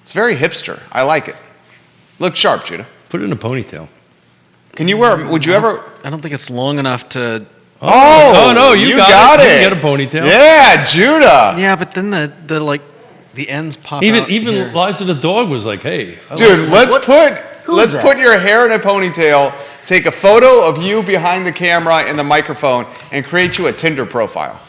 It's very hipster. I like it. Look sharp, Judah. Put it in a ponytail. Can you would you ever? I don't think it's long enough to Oh, no, you got it. You get a ponytail. Yeah, Judah. Yeah, but then the ends pop Even out here. Liza the dog was like, "Hey, Dude, let's that? put your hair in a ponytail, take a photo of you behind the camera and the microphone, and create you a Tinder profile.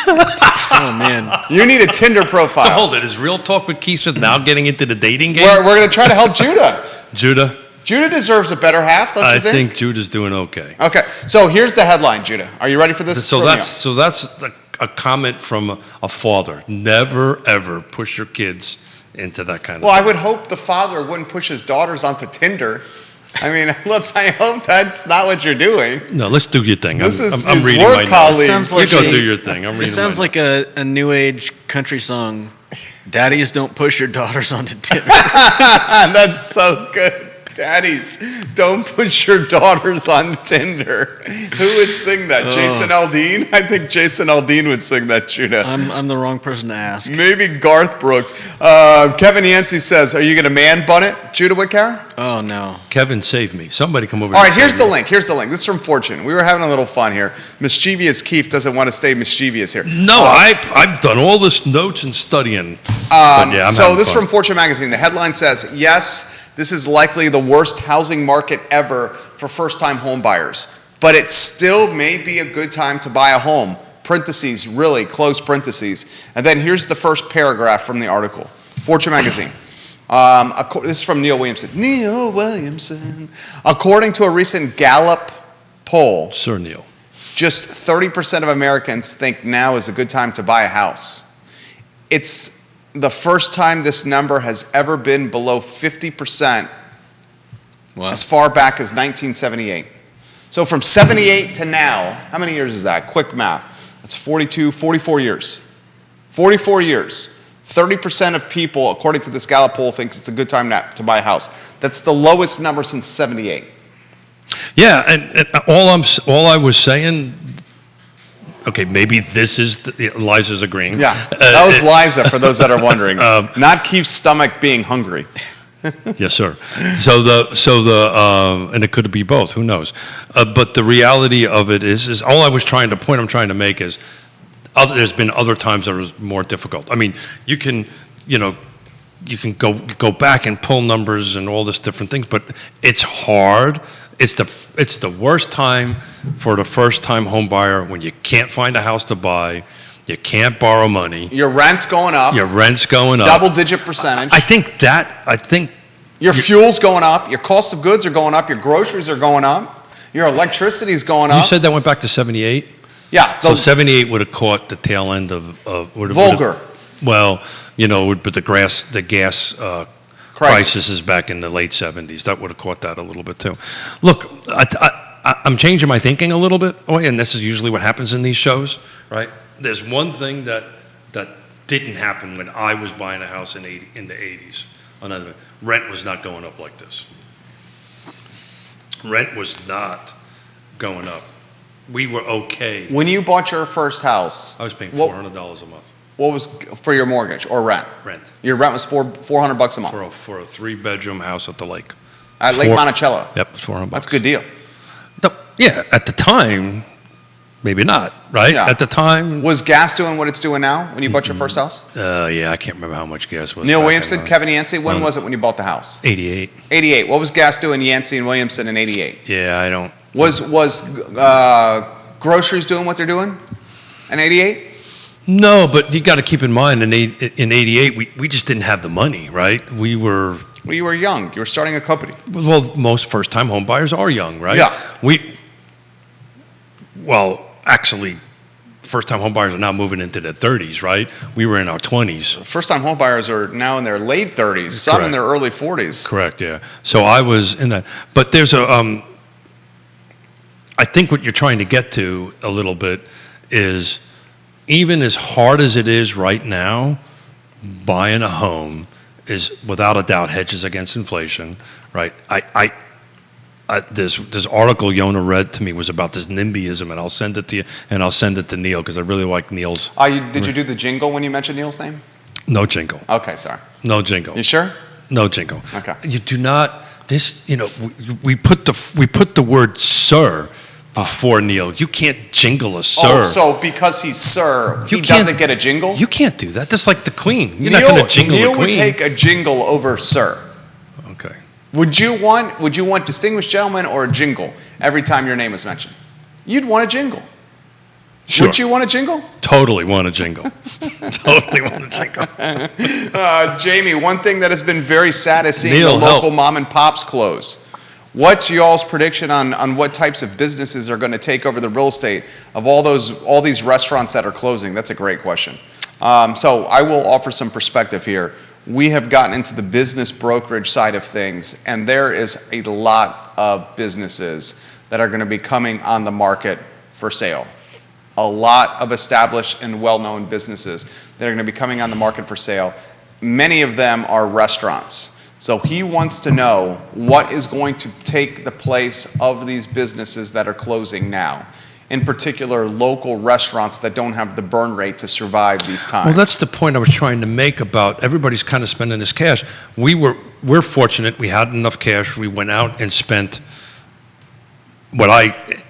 Oh man. You need a Tinder profile. So hold it. Is Real Talk with Keith Smith now getting into the dating game? We're going to try to help Judah. Judah, Judah deserves a better half, don't you I think? think Judah's doing okay. Okay, so here's the headline, Judah. Are you ready for this? So It's from that's a comment from a father. Never ever push your kids into that kind of. Well, I thing. would hope the father wouldn't push his daughters onto Tinder. I mean, I hope that's not what you're doing. No, let's do your thing. This is I'm his reading work my notes. colleague. Sounds You like go a- do your thing. I'm reading. It sounds my like a new age country song. Daddies, don't push your daughters onto Tinder. That's so good. Daddies, don't push your daughters on Tinder. Who would sing that? Jason Aldean? I think Jason Aldean would sing that, Judah. I'm the wrong person to ask. Maybe Garth Brooks. Kevin Yancey says, are you going to man bun it, Judah Whitcar? Oh no. Kevin, save me. Somebody come over. All here right, and here's save the me. link. Here's the link. This is from Fortune. We were having a little fun here. Mischievous Keith doesn't want to stay mischievous here. No, I've done all this notes and studying. But yeah, I'm So having this is fun. from Fortune magazine. The headline says, yes, this is likely the worst housing market ever for first-time home buyers, but it still may be a good time to buy a home. Parentheses, really, close parentheses. And then here's the first paragraph from the article. Fortune magazine. This is from Neil Williamson. Neil Williamson. According to a recent Gallup poll, Sir Neil. just 30% of Americans think now is a good time to buy a house. It's the first time this number has ever been below 50% Wow. as far back as 1978. So from 78 to now, how many years is that? Quick math. That's 44 years. 44 years. 30% of people, according to this Gallup poll, thinks it's a good time to buy a house. That's the lowest number since 78. Yeah, and all I was saying. Okay, maybe this is Liza's agreeing. Yeah, that was Liza, for those that are wondering. Not Keith's stomach being hungry. Yes, sir. So and it could be both. Who knows? But the reality of it is all I was trying to make is, there's been other times that was more difficult. I mean, you can go back and pull numbers and all this different things, but it's hard. It's the worst time for the first-time home buyer when you can't find a house to buy, you can't borrow money, Your rent's going up. your rent's going up. Double-digit percentage. I think Your fuel's going up. Your cost of goods are going up. Your groceries are going up. Your electricity's going up. you said that went back to 78. Yeah. So 78 would have caught the tail end of Vulgar. Well, but the gas crisis is back in the late 70s. That would have caught that a little bit too. Look, I'm changing my thinking a little bit, and this is usually what happens in these shows, right? There's one thing that didn't happen when I was buying a house in the 80s. Another, rent was not going up like this. Rent was not going up. We were okay. When you bought your first house, I was paying what- $400 a month what was for your mortgage or rent? rent Your rent was $400 a month for a 3-bedroom house at the lake. at Lake Monticello. Yep, it's $400. That's a good deal. No, yeah, at the time, maybe not, right? Yeah. At the time, Was gas doing what it's doing now when you bought your first house? yeah, I can't remember how much gas was. Neil back Williamson, in, Kevin Yancey, when was it when you bought the house? 88. 88. What was gas doing Yancey and Williamson in 88? Yeah, I don't. Was groceries doing what they're doing in 88? No, but you got to keep in mind in 88, we just didn't have the money, right? We were, Well, you were young. You were starting a company. well, most first-time home buyers are young, right? Yeah. Actually, first-time home buyers are now moving into their 30s, right? We were in our 20s. First-time home buyers are now in their late 30s, some in Correct. their early 40s. Correct, yeah. So I was in that. But there's I think what you're trying to get to a little bit is, even as hard as it is right now, buying a home is without a doubt hedges against inflation, right? This article Yonna read to me was about this NIMBYism, and I'll send it to you, and I'll send it to Neil because I really like Neil's. Did you do the jingle when you mentioned Neil's name? No jingle. Okay, sorry. No jingle. You sure? No jingle. Okay. You do not. We put the word "sir" before Neil. You can't jingle a sir. Oh, so because he's sir, he doesn't get a jingle? You can't do that. That's like the Queen. You're not going to jingle the Queen. Neil would take a jingle over sir. Okay. Would you want distinguished gentleman or a jingle every time your name is mentioned? You'd want a jingle. Sure. Would you want a jingle? Totally want a jingle. Totally want a jingle. Jamie, one thing that has been very sad is seeing Neil, the local mom and pops close. What's y'all's prediction on what types of businesses are going to take over the real estate of all these restaurants that are closing? That's a great question. So I will offer some perspective here. We have gotten into the business brokerage side of things, and there is a lot of businesses that are going to be coming on the market for sale. A lot of established and well-known businesses that are going to be coming on the market for sale. Many of them are restaurants. So he wants to know what is going to take the place of these businesses that are closing now. In particular, local restaurants that don't have the burn rate to survive these times. Well, that's the point I was trying to make about everybody's kind of spending this cash. We're fortunate. We had enough cash. We went out and spent what I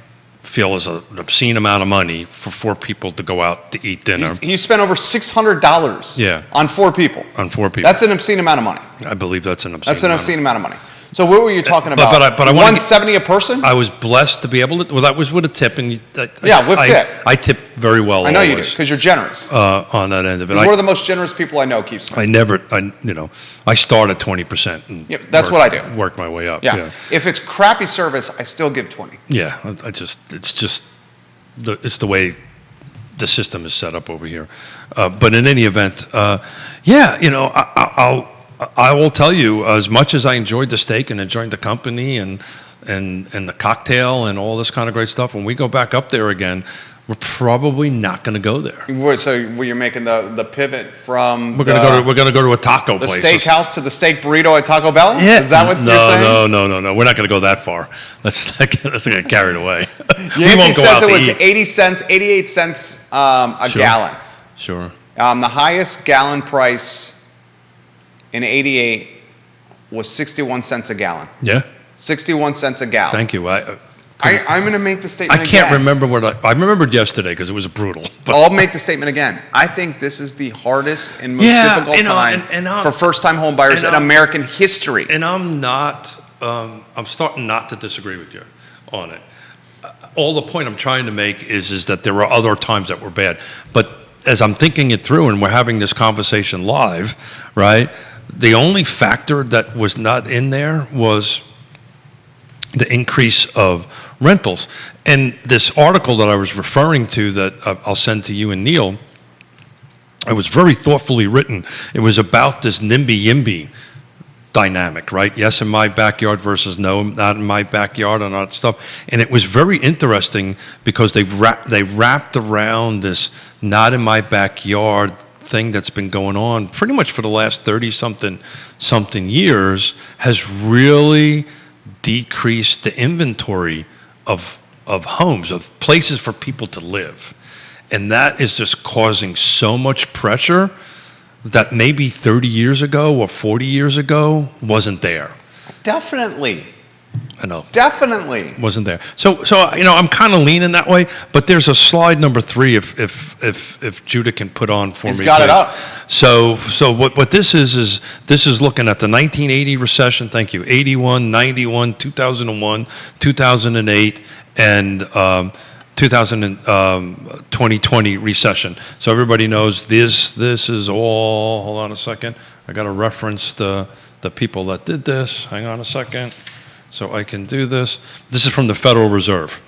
feel is an obscene amount of money for 4 people to go out to eat dinner. You spent over $600 on 4 people. On 4 people. That's an obscene amount of money. I believe that's an obscene That's an obscene amount of money. So what were you talking about? But I wanna $170 a person? I was blessed to be able to. Well, that was with a tip, and with tip. I tip very well. I know you do because you're generous. On that end of it, He's one of the most generous people I know. Keeps. I start at 20%. Yeah, that's what I do. Work my way up. Yeah. If it's crappy service, I still give 20. Yeah, it's the way the system is set up over here. But in any event, I will tell you, as much as I enjoyed the steak and enjoyed the company and the cocktail and all this kind of great stuff, when we go back up there again, we're probably not going to go there. So you're making the pivot from we're going to go to a taco place. The steakhouse to the steak burrito at Taco Bell? Yeah. Is that what you're saying? No. We're not going to go that far. Let's not get carried away. Yancey says it was 88 cents a gallon. Sure. The highest gallon price in 88 was 61 cents a gallon. Yeah. 61 cents a gallon. Thank you. I'm going to make the statement again. again. I can't remember I remembered yesterday because it was brutal. But I'll make the statement again. I think this is the hardest and most difficult time for first-time home buyers in American history. And I'm starting not to disagree with you on it. All the point I'm trying to make is that there were other times that were bad. But as I'm thinking it through and we're having this conversation live, right, the only factor that was not in there was the increase of rentals. And this article that I was referring to that I'll send to you and Neil, it was very thoughtfully written. It was about this NIMBY-YIMBY dynamic, right? Yes, in my backyard versus no, not in my backyard and all that stuff. And it was very interesting because they wrapped around this not in my backyard thing that's been going on pretty much for the last 30-something years has really decreased the inventory of homes, of places for people to live. And that is just causing so much pressure that maybe 30 years ago or 40 years ago wasn't there. Definitely. I know. Definitely. Wasn't there. So I'm kind of leaning that way, but there's a slide number 3 if Judah can put on for me. He's got it up. So what this is this is looking at the 1980 recession, thank you, 81, 91, 2001, 2008, and 2020 recession. So everybody knows this is all, hold on a second, I got to reference the people that did this. Hang on a second. So I can do this. This is from the Federal Reserve.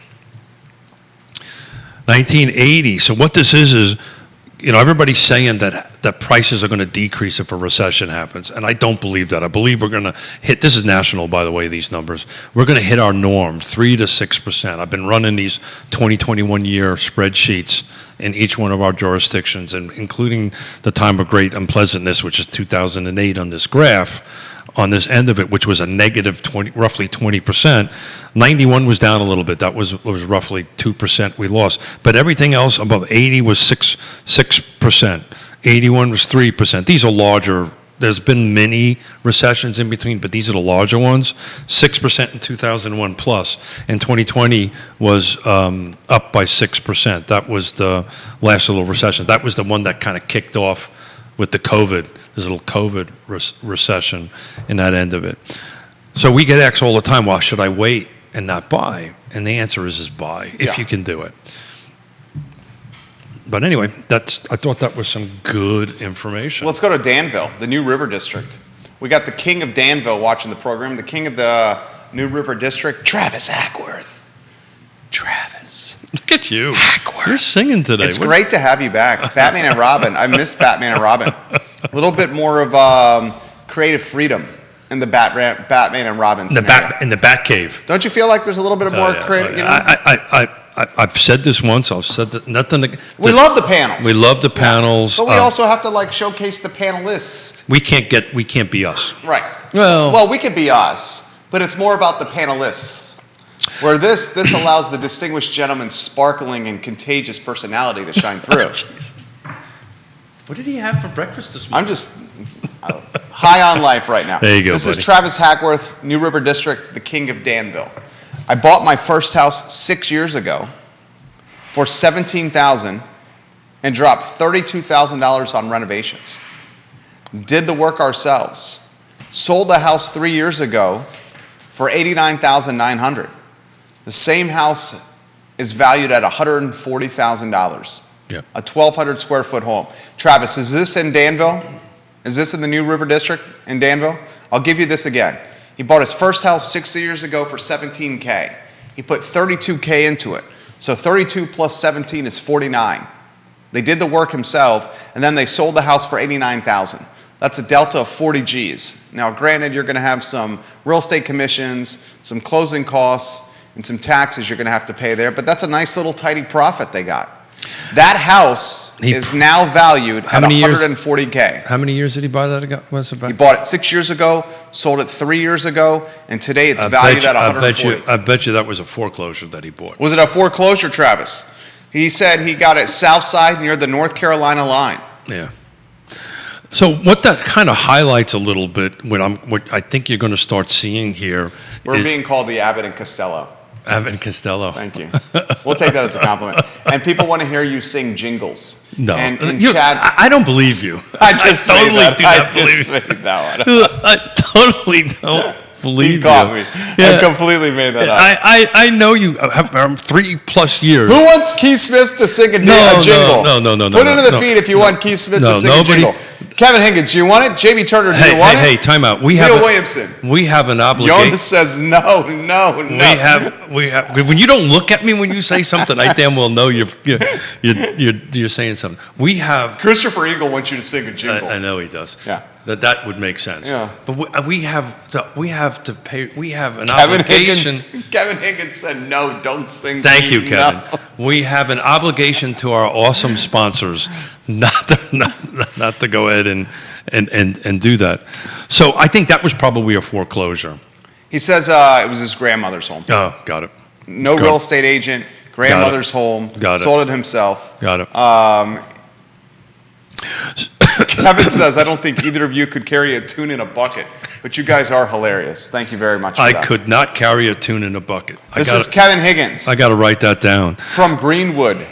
1980. So what this is, everybody's saying that prices are going to decrease if a recession happens. And I don't believe that. I believe we're going to hit, this is national, by the way, these numbers. We're going to hit our norm, 3 to 6%. I've been running these 2021 year spreadsheets in each one of our jurisdictions, and including the time of great unpleasantness, which is 2008 on this graph. On this end of it, which was a negative roughly 20%, 91 was down a little bit. That was roughly 2% we lost. But everything else above 80 was 6%. 81 was 3%. These are larger there's been many recessions in between, but these are the larger ones. 6% in 2001 plus, and 2020 was up by 6%. That was the last little recession. That was the one that kind of kicked off with the COVID. There's a little COVID recession in that end of it. So we get asked all the time, well, should I wait and not buy? And the answer is buy, if you can do it. But anyway, I thought that was some good information. Let's go to Danville, the New River District. We got the king of Danville watching the program, the king of the New River District, Travis Hackworth. Travis. Look at you. Hackworth. You're singing today. It's great to have you back. Batman and Robin. I miss Batman and Robin. A little bit more of creative freedom in the Batman and Robin scenario. In the Batcave. Don't you feel like there's a little bit of more creative? You know? I've said this once. I've said that nothing. We love the panels. We love the panels. But we also have to showcase the panelists. We can't be us. Right. Well, we could be us, but it's more about the panelists. Where this allows the distinguished gentleman's sparkling and contagious personality to shine through. What did he have for breakfast this morning? I'm just high on life right now. There you go, This buddy. is Travis Hackworth, New River District, the king of Danville. I bought my first house 6 years ago for $17,000 and dropped $32,000 on renovations. Did the work ourselves. Sold the house 3 years ago for $89,900. The same house is valued at $140,000. Yeah. A 1,200 square foot home. Travis, is this in Danville? Is this in the New River District in Danville? I'll give you this again. He bought his first house 6 years ago for $17K. He put $32K into it. So 32 plus 17 is 49. They did the work himself, and then they sold the house for $89,000. That's a delta of 40 G's. Now, granted, you're going to have some real estate commissions, some closing costs, and some taxes you're going to have to pay there, but that's a nice little tidy profit they got. That house is now valued at $140K. How many years did he buy that ago? He bought it 6 years ago, sold it 3 years ago, and today it's valued at $140. I bet you that was a foreclosure that he bought. Was it a foreclosure, Travis? He said he got it south side near the North Carolina line. Yeah. So what that kind of highlights a little bit, what I think you're going to start seeing here. We're being called the Abbott and Costello. Abbott and Costello. Thank you. We'll take that as a compliment. And people want to hear you sing jingles. No, and Chad, I don't believe you. I just totally made that. do not I believe just made that one. I totally don't believe You caught me. Yeah. I completely made that up. I know you have 3+ years. Who wants Keith Smith to sing a jingle? No. Put it in the feed if you want Keith Smith to sing a jingle. Kevin Higgins, do you want it? JB Turner, do you want it? Hey, time out. Leo Williamson. We have an obligation. Yonna says no. We have. When you don't look at me when you say something, I damn well know you're saying something. We have. Christopher Eagle wants you to sing a jingle. I know he does. Yeah. That would make sense. Yeah. But we have to pay. We have an obligation. Kevin Higgins said no. Don't sing. Thank you, Kevin. No. We have an obligation to our awesome sponsors not to go ahead and do that. So I think that was probably a foreclosure. He says it was his grandmother's home. Oh, got it. No real estate agent. Grandmother's home. Got it. Sold it himself. Got it. Kevin says, I don't think either of you could carry a tune in a bucket, but you guys are hilarious. Thank you very much for that. I could not carry a tune in a bucket. This is Kevin Higgins. I got to write that down. From Greenwood,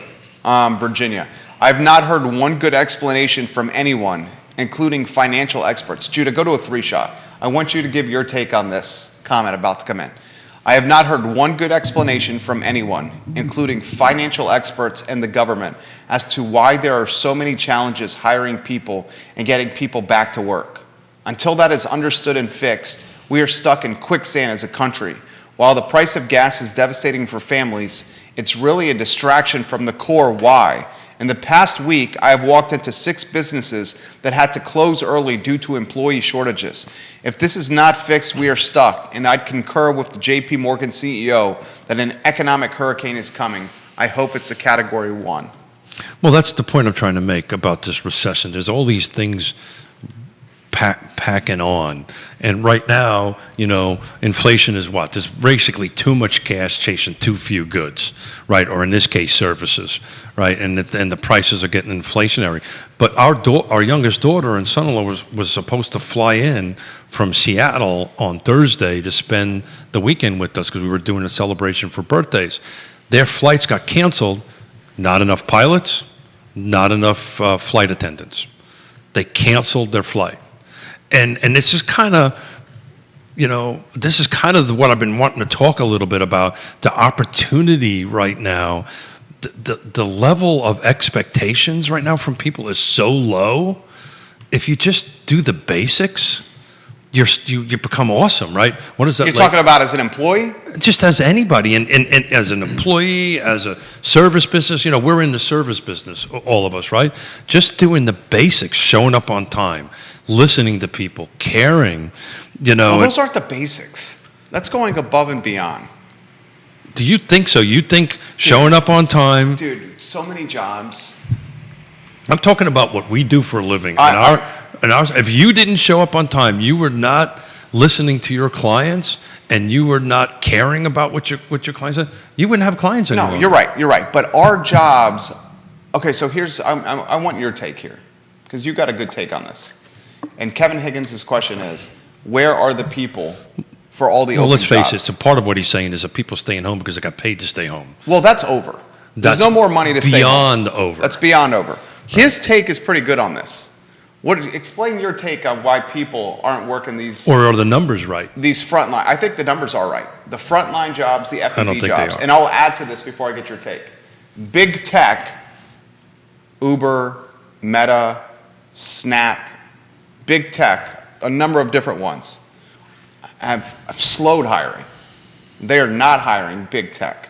Virginia. I've not heard one good explanation from anyone, including financial experts. Judah, go to a 3-shot. I want you to give your take on this comment about to come in. I have not heard one good explanation from anyone, including financial experts and the government, as to why there are so many challenges hiring people and getting people back to work. Until that is understood and fixed, we are stuck in quicksand as a country. While the price of gas is devastating for families, it's really a distraction from the core why. In the past week, I have walked into 6 businesses that had to close early due to employee shortages. If this is not fixed, we are stuck, and I'd concur with the JP Morgan CEO that an economic hurricane is coming. I hope it's a Category 1. Well, that's the point I'm trying to make about this recession. There's all these things packing on. And right now, inflation is what? There's basically too much cash chasing too few goods, right? Or in this case, services, right? And the prices are getting inflationary. But our youngest daughter and son-in-law was supposed to fly in from Seattle on Thursday to spend the weekend with us because we were doing a celebration for birthdays. Their flights got canceled. Not enough pilots, not enough flight attendants. They canceled their flight. And this is kind of, this is kind of what I've been wanting to talk a little bit about, the opportunity right now. The level of expectations right now from people is so low. If you just do the basics, you become awesome, right? What is that? You're talking about as an employee? Just as anybody, and as an employee, as a service business, we're in the service business, all of us, right? Just doing the basics, showing up on time, listening to people, caring, Well, those aren't the basics. That's going above and beyond. Do you think so? You think showing up on time? Dude, so many jobs. I'm talking about what we do for a living. If you didn't show up on time, you were not listening to your clients, and you were not caring about what your clients said, you wouldn't have clients anymore. No, you're right. But our jobs, okay, so I want your take here, because you got a good take on this. And Kevin Higgins' question is, where are the people for all the open jobs? Well, let's face it, so part of what he's saying is that people staying home because they got paid to stay home. Well, that's over. There's no more money to stay home. Beyond over. That's beyond over. His take is pretty good on this. Explain your take on why people aren't working these. Or are the numbers right? These frontline. I think the numbers are right. The frontline jobs, the F&B I don't think jobs. they are. And I'll add to this before I get your take. Big tech, Uber, Meta, Snap, big tech, a number of different ones, have slowed hiring. They are not hiring big tech,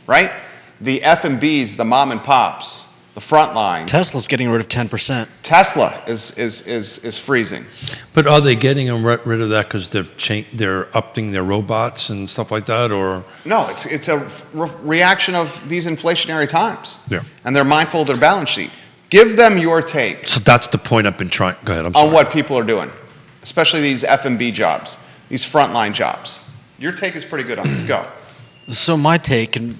right? The F&Bs, the mom and pops, the front line. Tesla's getting rid of 10%. Tesla is freezing. But are they getting rid of that because they're upping their robots and stuff like that, or? No, it's a reaction of these inflationary times. Yeah. And they're mindful of their balance sheet. Give them your take So that's the point I've been trying. Go ahead. I'm sorry. on what people are doing, especially these F&B jobs, these frontline jobs. Your take is pretty good on this. Go. So my take, and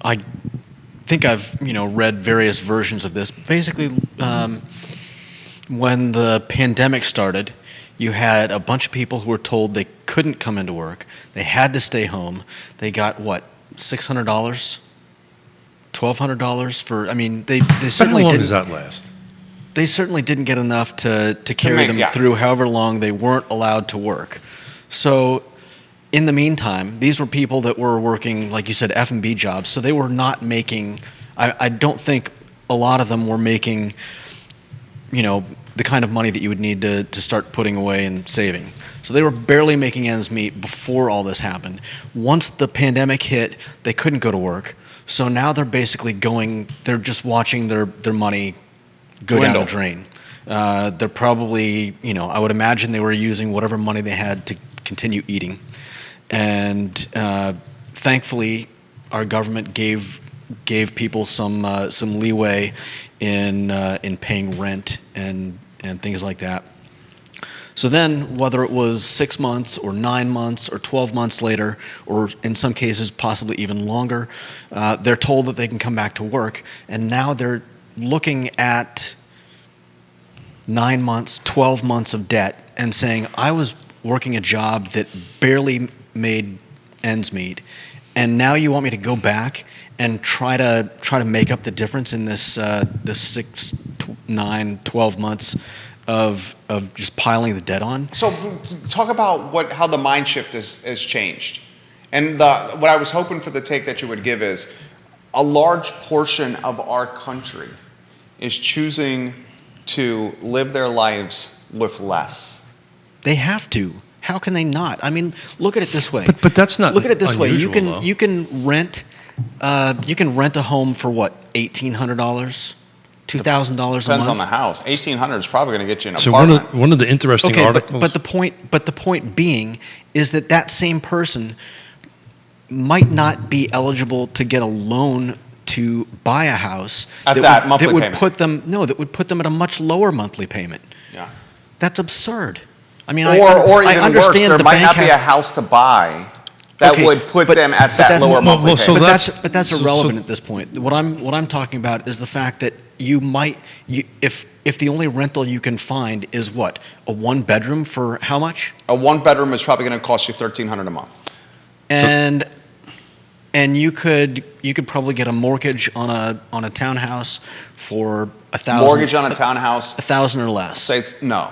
I think I've read various versions of this. Basically, when the pandemic started, you had a bunch of people who were told they couldn't come into work. They had to stay home. They got what, $600, $1,200 for. I mean, they certainly How long didn't. does that last? They certainly didn't get enough to carry them through however long they weren't allowed to work. So in the meantime, these were people that were working, like you said, F&B jobs. So they were not making, I don't think a lot of them were making, the kind of money that you would need to start putting away and saving. So they were barely making ends meet before all this happened. Once the pandemic hit, they couldn't go to work. So now they're basically they're just watching their money go down the drain. They're probably, I would imagine they were using whatever money they had to continue eating. And thankfully, our government gave people some leeway in paying rent and things like that. So then, whether it was 6 months or 9 months or 12 months later, or in some cases possibly even longer, they're told that they can come back to work, and now they're looking at 9 months, 12 months of debt and saying, I was working a job that barely made ends meet, and now you want me to go back and try to make up the difference in this 6, 9, 12 months of just piling the debt on. So talk about how the mind shift has changed. And what I was hoping for the take that you would give is a large portion of our country is choosing to live their lives with less. They have to. How can they not? I mean, look at it this way. But that's not. Look at it this way. You unusual, can rent a home for what, $1,800, $2,000 a month. Depends on the house. $1,800 is probably going to get you an So apartment. one of the interesting articles. But the point being is that same person might not be eligible to get a loan to buy a house At that monthly would payment. that would put them at a much lower monthly payment. Yeah. That's absurd. I mean, Or I even worse, understand there the might bank not be has- a house to buy that Okay, would put but- them at but that that's- lower monthly well, so payment. But that's so- irrelevant at this point. What I'm talking about is the fact that if the only rental you can find is what, a 1-bedroom for how much? A 1-bedroom is probably going to cost you $1,300 a month. And you could probably get a mortgage on a townhouse for $1,000. Mortgage on a townhouse, $1,000 or less. say it's no,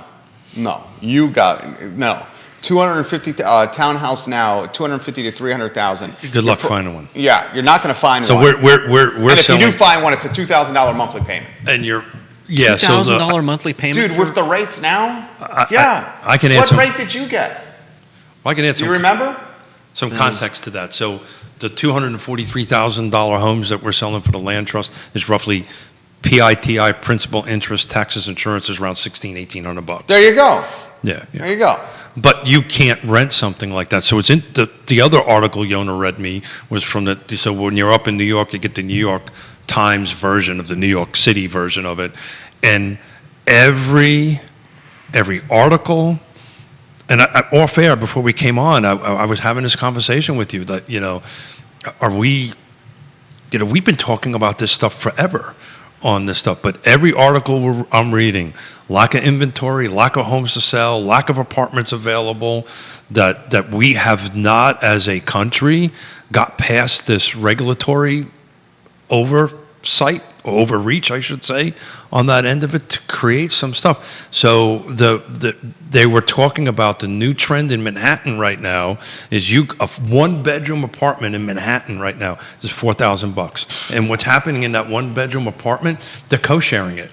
you got no. 250 townhouse now, 250 to 300,000. Good luck finding one. Yeah, you're not going to find So one. we're And if you selling, do find one, it's a $2,000 monthly payment. and you're yeah. So $2,000 monthly payment. Dude, for- with the rates now, I can add What some. rate did you get? I can add Do some. you remember? Some context to that. So the $243,000 homes that we're selling for the land trust is roughly PITI, principal, interest, taxes, insurance is around $1,800. There you go. Yeah. There you go. But you can't rent something like that. So it's in the other article Yonna read me was from so when you're up in New York, you get the New York Times version of the New York City version of it. And every article, and off air before we came on, I was having this conversation with you that, we've been talking about this stuff forever on this stuff, but every article I'm reading, lack of inventory, lack of homes to sell, lack of apartments available, that we have not as a country got past this regulatory oversight, or overreach, I should say, on that end of it to create some stuff. So they were talking about the new trend in Manhattan right now is a 1-bedroom apartment in Manhattan right now is $4,000. And what's happening in that 1-bedroom apartment, they're co-sharing it.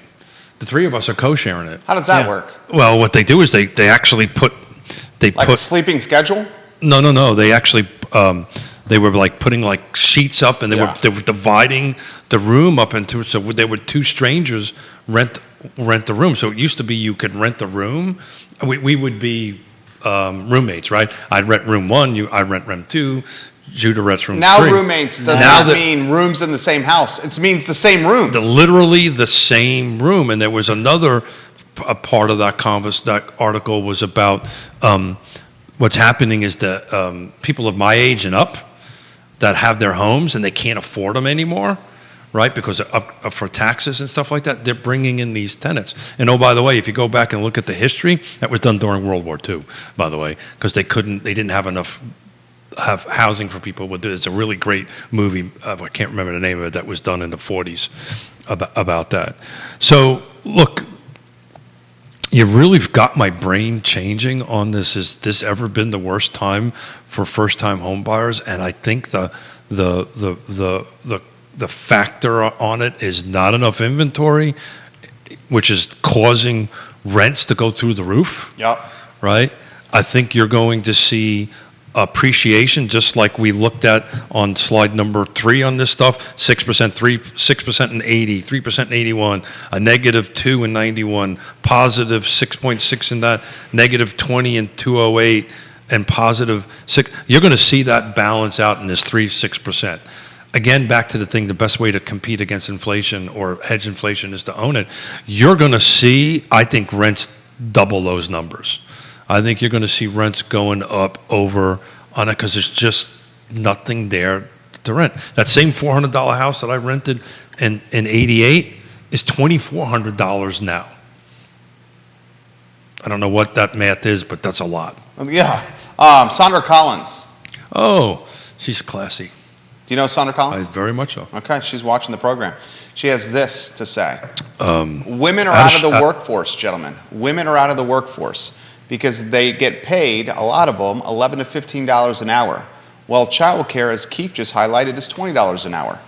The three of us are co-sharing it. How does that work? Well, what they do is they actually put Like a sleeping schedule? No. They actually they were like putting like sheets up, and they were dividing the room up into so they were two strangers rent the room. So it used to be you could rent the room. We would be roommates, right? I'd rent room 1, I rent room 2. Judah rents room 3. Now roommates does not mean rooms in the same house. It means the same room. Literally the same room. And there was another a part of that article was about what's happening is that people of my age and up that have their homes and they can't afford them anymore, right? Because they're up for taxes and stuff like that. They're bringing in these tenants. And oh, by the way, if you go back and look at the history, that was done during World War II, by the way, because they didn't have enough housing for people. It's a really great movie. I can't remember the name of it. That was done in the 40s about that. So look, you really got my brain changing on this. Has this ever been the worst time for first-time home buyers? And I think the factor on it is not enough inventory, which is causing rents to go through the roof. Yep. Right? I think you're going to see appreciation, just like we looked at on slide number 3 on this stuff, 6% in 80, 3% in 81, a -2 in 91, positive 6.6 in that, -20 in 208, and positive 6. You're going to see that balance out in this 6%. Again, back to the thing, the best way to compete against inflation or hedge inflation is to own it. You're going to see, I think, rents double those numbers. I think you're going to see rents going up over on it because there's just nothing there to rent. That same $400 house that I rented in 88 is $2,400 now. I don't know what that math is, but that's a lot. Yeah. Sandra Collins. Oh, she's classy. Do you know Sandra Collins? Very much so. Okay, she's watching the program. She has this to say. Women are out of the workforce, gentlemen. Women are out of the workforce because they get paid, a lot of them, $11 to $15 an hour. Well, childcare, as Keith just highlighted, is $20 an hour.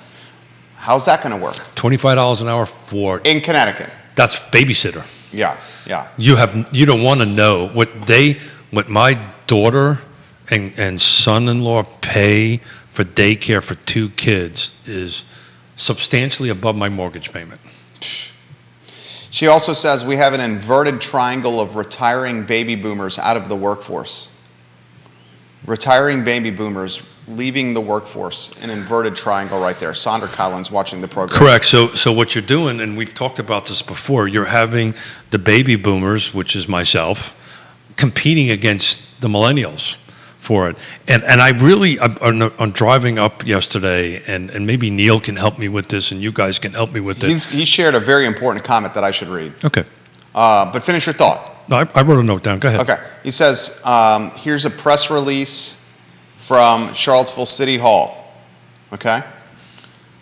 How's that going to work? $25 an hour for... In Connecticut. That's babysitter. Yeah. You don't want to know what my daughter and son-in-law pay for daycare for 2 kids is substantially above my mortgage payment. She also says we have an inverted triangle of retiring baby boomers out of the workforce. Retiring baby boomers leaving the workforce. An inverted triangle right there. Sandra Collins watching the program. Correct. So what you're doing, and we've talked about this before, you're having the baby boomers, which is myself, competing against the millennials for it. And I'm driving up yesterday, and maybe Neil can help me with this, and you guys can help me with this. He shared a very important comment that I should read. Okay. But finish your thought. No, I wrote a note down. Go ahead. Okay. He says, here's a press release from Charlottesville City Hall. Okay?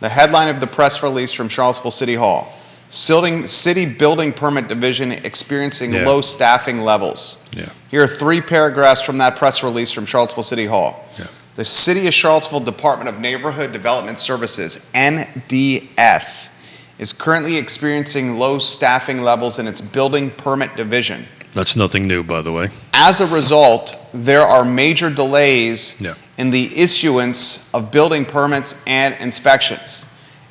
The headline of the press release from Charlottesville City Hall. City Building Permit Division experiencing low staffing levels. Yeah. Here are 3 paragraphs from that press release from Charlottesville City Hall. Yeah. The City of Charlottesville Department of Neighborhood Development Services, NDS, is currently experiencing low staffing levels in its building permit division. That's nothing new, by the way. As a result, there are major delays Yeah. in the issuance of building permits and inspections.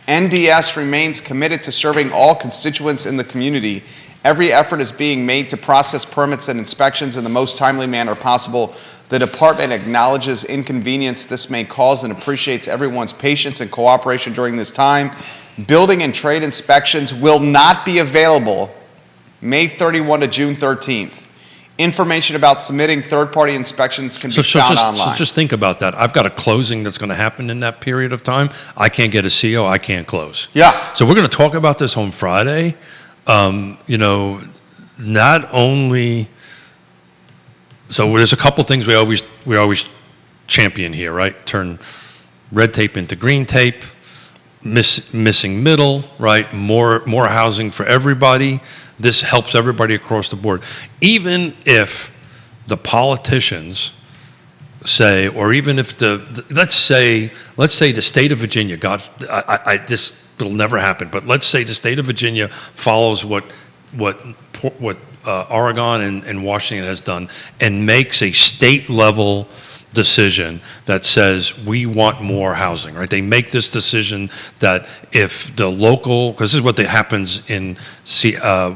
NDS remains committed to serving all constituents in the community. Every effort is being made to process permits and inspections in the most timely manner possible. The department acknowledges inconvenience this may cause and appreciates everyone's patience and cooperation during this time. Building and trade inspections will not be available May 31 to June 13th. Information about submitting third-party inspections can be found online. So just think about that. I've got a closing that's going to happen in that period of time. I can't get a CO. I can't close. Yeah. So we're going to talk about this on Friday. Not only. So there's a couple things we always champion here, right? Turn red tape into green tape. Missing middle, right? More housing for everybody. This helps everybody across the board. Even if the politicians say, or even if let's say the state of Virginia, this will never happen, but let's say the state of Virginia follows what Oregon and Washington has done and makes a state level decision that says we want more housing, right? They make this decision that if the local, because this is what happens in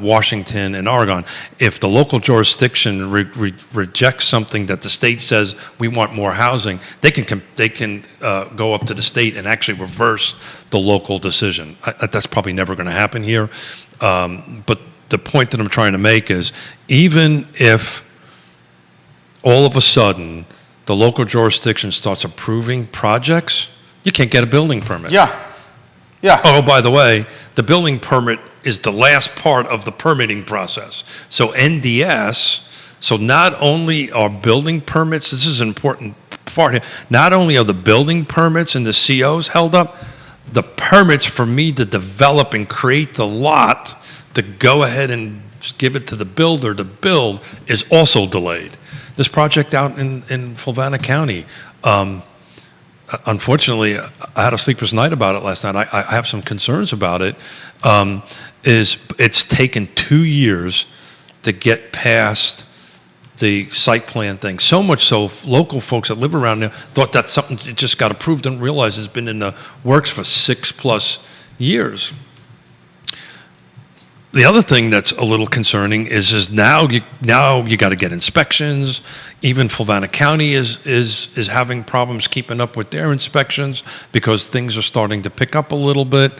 Washington and Oregon, if the local jurisdiction rejects something that the state says we want more housing, they can go up to the state and actually reverse the local decision. That's probably never going to happen here, but the point that I'm trying to make is even if all of a sudden the local jurisdiction starts approving projects, you can't get a building permit. Yeah. Oh, by the way, the building permit is the last part of the permitting process. So NDS, so not only are building permits, this is an important part here, not only are the building permits and the COs held up, the permits for me to develop and create the lot to go ahead and give it to the builder to build is also delayed. This project out in Fulvana County, unfortunately, I had a sleepless night about it last night. I have some concerns about it. It's taken 2 years to get past the site plan thing. So much so, local folks that live around there thought that something just got approved, didn't realize it's been in the works for 6+ years. The other thing that's a little concerning is now you got to get inspections. Even Fulvana County is having problems keeping up with their inspections because things are starting to pick up a little bit.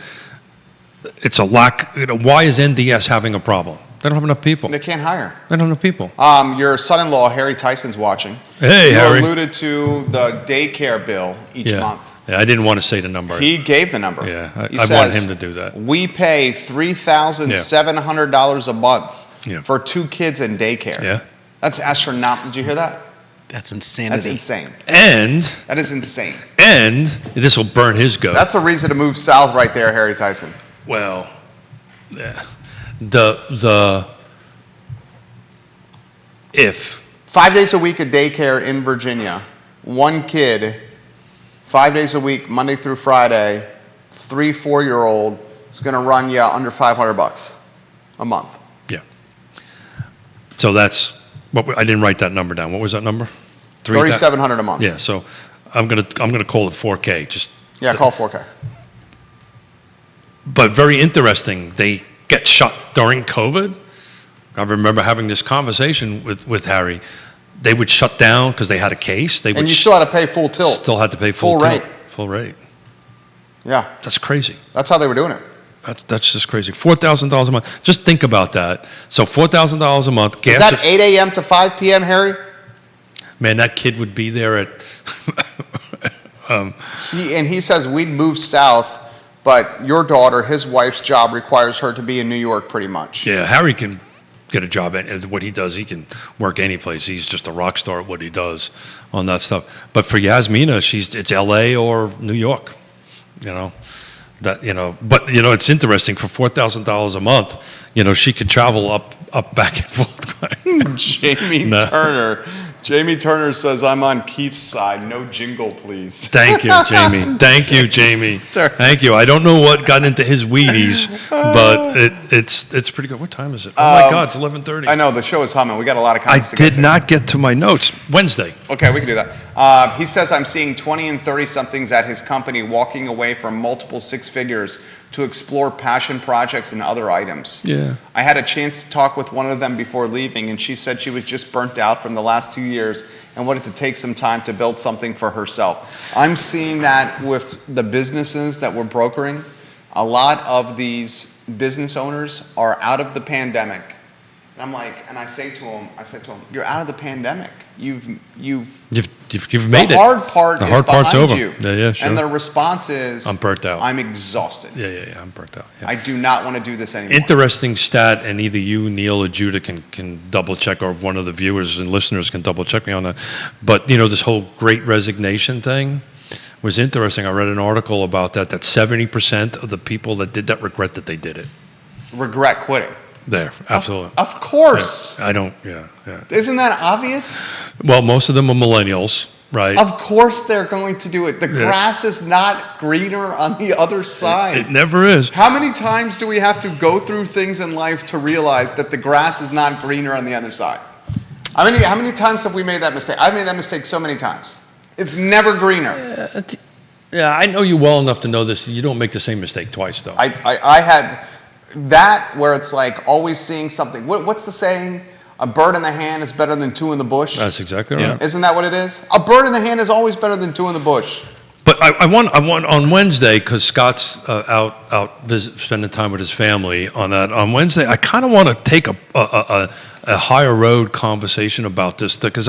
It's a lack. Why is NDS having a problem? They don't have enough people. They can't hire. They don't have enough people. Your son-in-law Harry Tyson's watching. Hey, Harry. You alluded to the daycare bill each month. Yeah, I didn't want to say the number. He gave the number. Yeah, I says, want him to do that. We pay $3,700 a month for 2 kids in daycare. Yeah. That's astronomical. Did you hear that? That's insanity. That's insane. That is insane. And this will burn his goat. That's a reason to move south right there, Harry Tyson. Well, yeah. If 5 days a week of daycare in Virginia, 1 kid, 5 days a week, Monday through Friday, 3-4-year-old is going to run you under $500 a month. Yeah. So that's what I didn't write that number down. What was that number? $3,700 a month. Yeah. So I'm gonna call it 4K. Call 4K. But very interesting. They get shut during COVID. I remember having this conversation with Harry. they would shut down because they had a case. They would And you still had to pay full tilt. Still had to pay full rate. tilt. Full rate. Yeah. That's crazy. That's how they were doing it. That's just crazy. $4,000 a month. Just think about that. So $4,000 a month. Gas Is that 8 a.m. to 5 p.m., Harry? Man, that kid would be there at. He says we'd move south, but your daughter, his wife's job requires her to be in New York pretty much. Yeah, Harry can get a job at what he does. He can work any place. He's just a rock star at what he does on that stuff. But for Yasmina, it's L.A. or New York. But it's interesting. For $4,000 a month, she could travel up back and forth. Jamie Turner says, I'm on Keith's side. No jingle, please. Thank you, Jamie. Thank you, Jamie. Thank you. I don't know what got into his Wheaties, but it's pretty good. What time is it? Oh, my God, it's 11:30. I know, the show is humming. We got a lot of comments to get to. I did not get to my notes. Wednesday. Okay, we can do that. He says, I'm seeing 20 and 30-somethings at his company walking away from multiple six figures to explore passion projects and other items. Yeah. I had a chance to talk with one of them before leaving, and she said she was just burnt out from the last 2 years and wanted to take some time to build something for herself. I'm seeing that with the businesses that we're brokering. A lot of these business owners are out of the pandemic. And I say to him, you're out of the pandemic. You've made it. The hard part is behind over. You. Yeah, sure. And their response is, I'm burnt out. I'm exhausted. Yeah, I'm burnt out. Yeah. I do not want to do this anymore. Interesting stat, and either you, Neil, or Judah can double check, or one of the viewers and listeners can double check me on that. But this whole Great Resignation thing was interesting. I read an article about that 70% of the people that did that regret that they did it. Regret quitting. There, absolutely. Of course. Yeah, I don't, yeah. Isn't that obvious? Well, most of them are millennials, right? Of course they're going to do it. The grass is not greener on the other side. It never is. How many times do we have to go through things in life to realize that the grass is not greener on the other side? How many times have we made that mistake? I've made that mistake so many times. It's never greener. Yeah, I know you well enough to know this. You don't make the same mistake twice, though. I had that where it's like always seeing something. What's the saying? A bird in the hand is better than two in the bush. That's exactly right. Isn't that what it is? A bird in the hand is always better than two in the bush. But I want on Wednesday, because Scott's out spending time with his family on that. On Wednesday, I kind of want to take a higher road conversation about this, because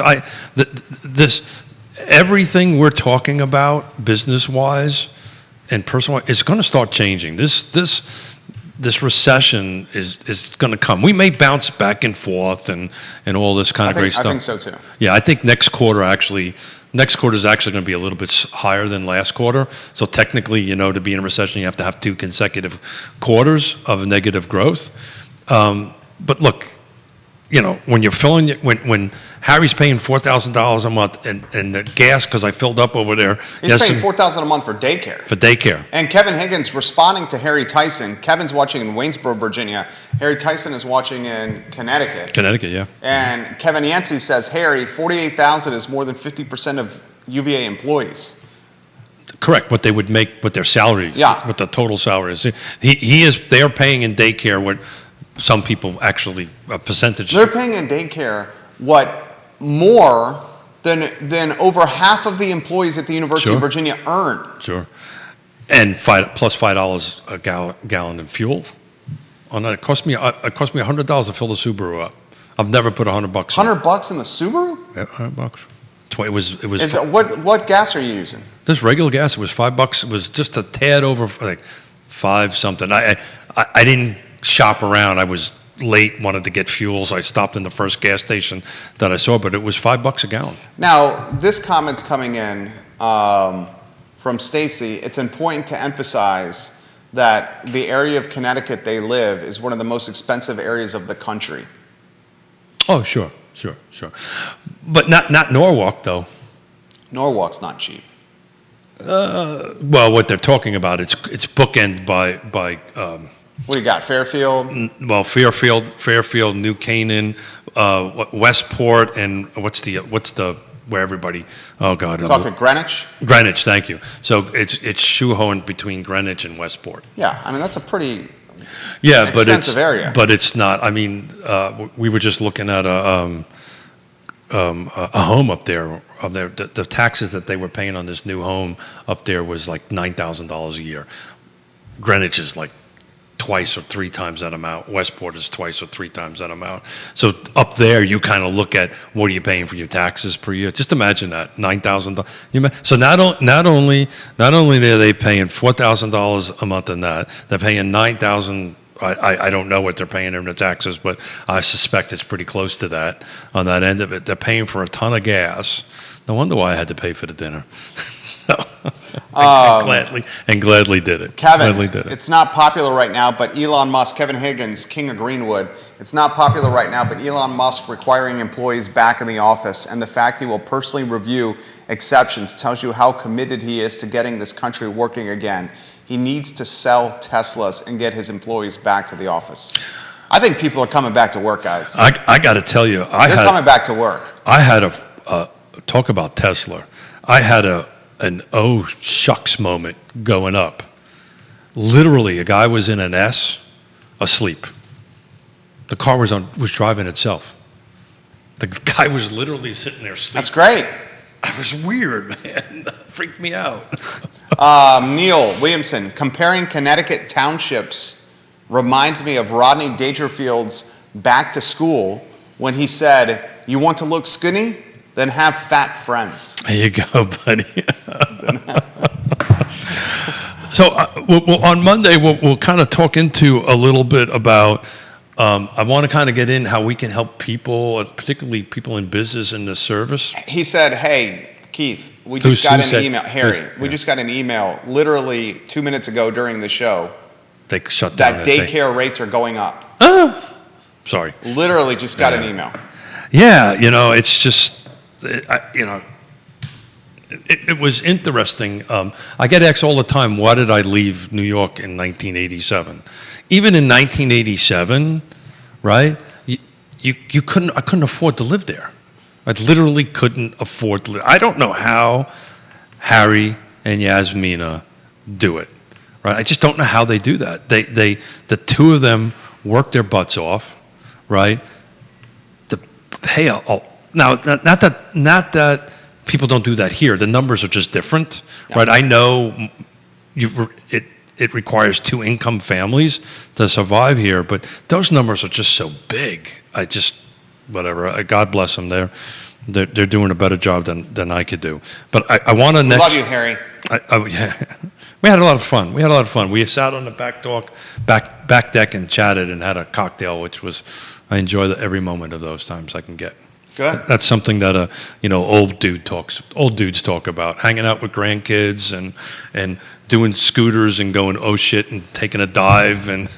everything we're talking about business wise and personal is going to start changing. This recession is going to come. We may bounce back and forth and all this kind of great stuff. I think so too. Yeah, I think next quarter is actually going to be a little bit higher than last quarter. So technically, to be in a recession, you have to have 2 consecutive quarters of negative growth. But look, when you're when Harry's paying $4,000 a month and the gas, because I filled up over there. He's paying $4,000 a month for daycare. For daycare. And Kevin Higgins responding to Harry Tyson. Kevin's watching in Waynesboro, Virginia. Harry Tyson is watching in Connecticut. Connecticut, yeah. And Kevin Yancey says, Harry, $48,000 is more than 50% of UVA employees. Correct. What they would make with their salary. Yeah. What the total salary is. They are paying in daycare what some people actually a percentage. They're paying in daycare more than over half of the employees at the University of Virginia earn. Sure. And plus $5 a gallon in fuel. On that, it cost me $100 to fill the Subaru up. I've never put $100 $100 in the Subaru? Yeah, $100. It was. What gas are you using? This regular gas. It was $5. It was just a tad over like 5 something. I didn't shop around. I was late, wanted to get fuel, so I stopped in the first gas station that I saw, but it was $5 a gallon. Now, this comment's coming in from Stacy. It's important to emphasize that the area of Connecticut they live is one of the most expensive areas of the country. Oh, sure. But not Norwalk, though. Norwalk's not cheap. Well, what they're talking about, it's bookended by what do you got? Fairfield? Well, Fairfield, New Canaan, Westport, and what's the where everybody? Oh God! Talking Greenwich. Greenwich, thank you. So it's shoehorned between Greenwich and Westport. Yeah, I mean that's a pretty expensive area. But it's not. I mean, we were just looking at a home up there. The taxes that they were paying on this new home up there was like $9,000 a year. Greenwich is like twice or three times that amount. Westport is twice or three times that amount. So up there, you kind of look at what are you paying for your taxes per year. Just imagine that, $9,000. So not only are they paying $4,000 a month in that, they're paying $9,000. I don't know what they're paying in the taxes, but I suspect it's pretty close to that on that end of it. They're paying for a ton of gas. No wonder why I had to pay for the dinner. So gladly did it. Kevin, it's not popular right now, but Elon Musk, Kevin Higgins, king of Greenwood, it's not popular right now, but Elon Musk requiring employees back in the office, and the fact he will personally review exceptions tells you how committed he is to getting this country working again. He needs to sell Teslas and get his employees back to the office. I think people are coming back to work, guys. I got to tell you, they're coming back to work. I had talk about Tesla. I had an oh shucks moment going up. Literally, a guy was in an S, asleep. The car was driving itself. The guy was literally sitting there sleeping. That's great. It was weird, man. That freaked me out. Neil Williamson, comparing Connecticut townships reminds me of Rodney Dangerfield's Back to School when he said, "You want to look skinny? Then have fat friends." There you go, buddy. So on Monday, we'll kind of talk into a little bit about, I want to kind of get in how we can help people, particularly people in business and the service. He said, "Hey, Keith, we just got an email. Harry, we just got an email literally 2 minutes ago during the show. They shut down that daycare rates are going up." Sorry. Literally just got an email. Yeah, it's just... It was interesting. I get asked all the time, why did I leave New York in 1987? Even in 1987, right? I couldn't afford to live there. I literally couldn't afford to live. I don't know how Harry and Yasmina do it, right? I just don't know how they do that. The two of them work their butts off, right? To pay now, not that people don't do that here. The numbers are just different, right? I know it requires two-income families to survive here, but those numbers are just so big. Whatever. God bless them. They're doing a better job than I could do. But I want to next. Love you, Harry. We had a lot of fun. We sat on the back deck and chatted and had a cocktail, which was, I enjoy every moment of those times I can get. Good. That's something that old dudes talk about, hanging out with grandkids and doing scooters and going oh shit and taking a dive and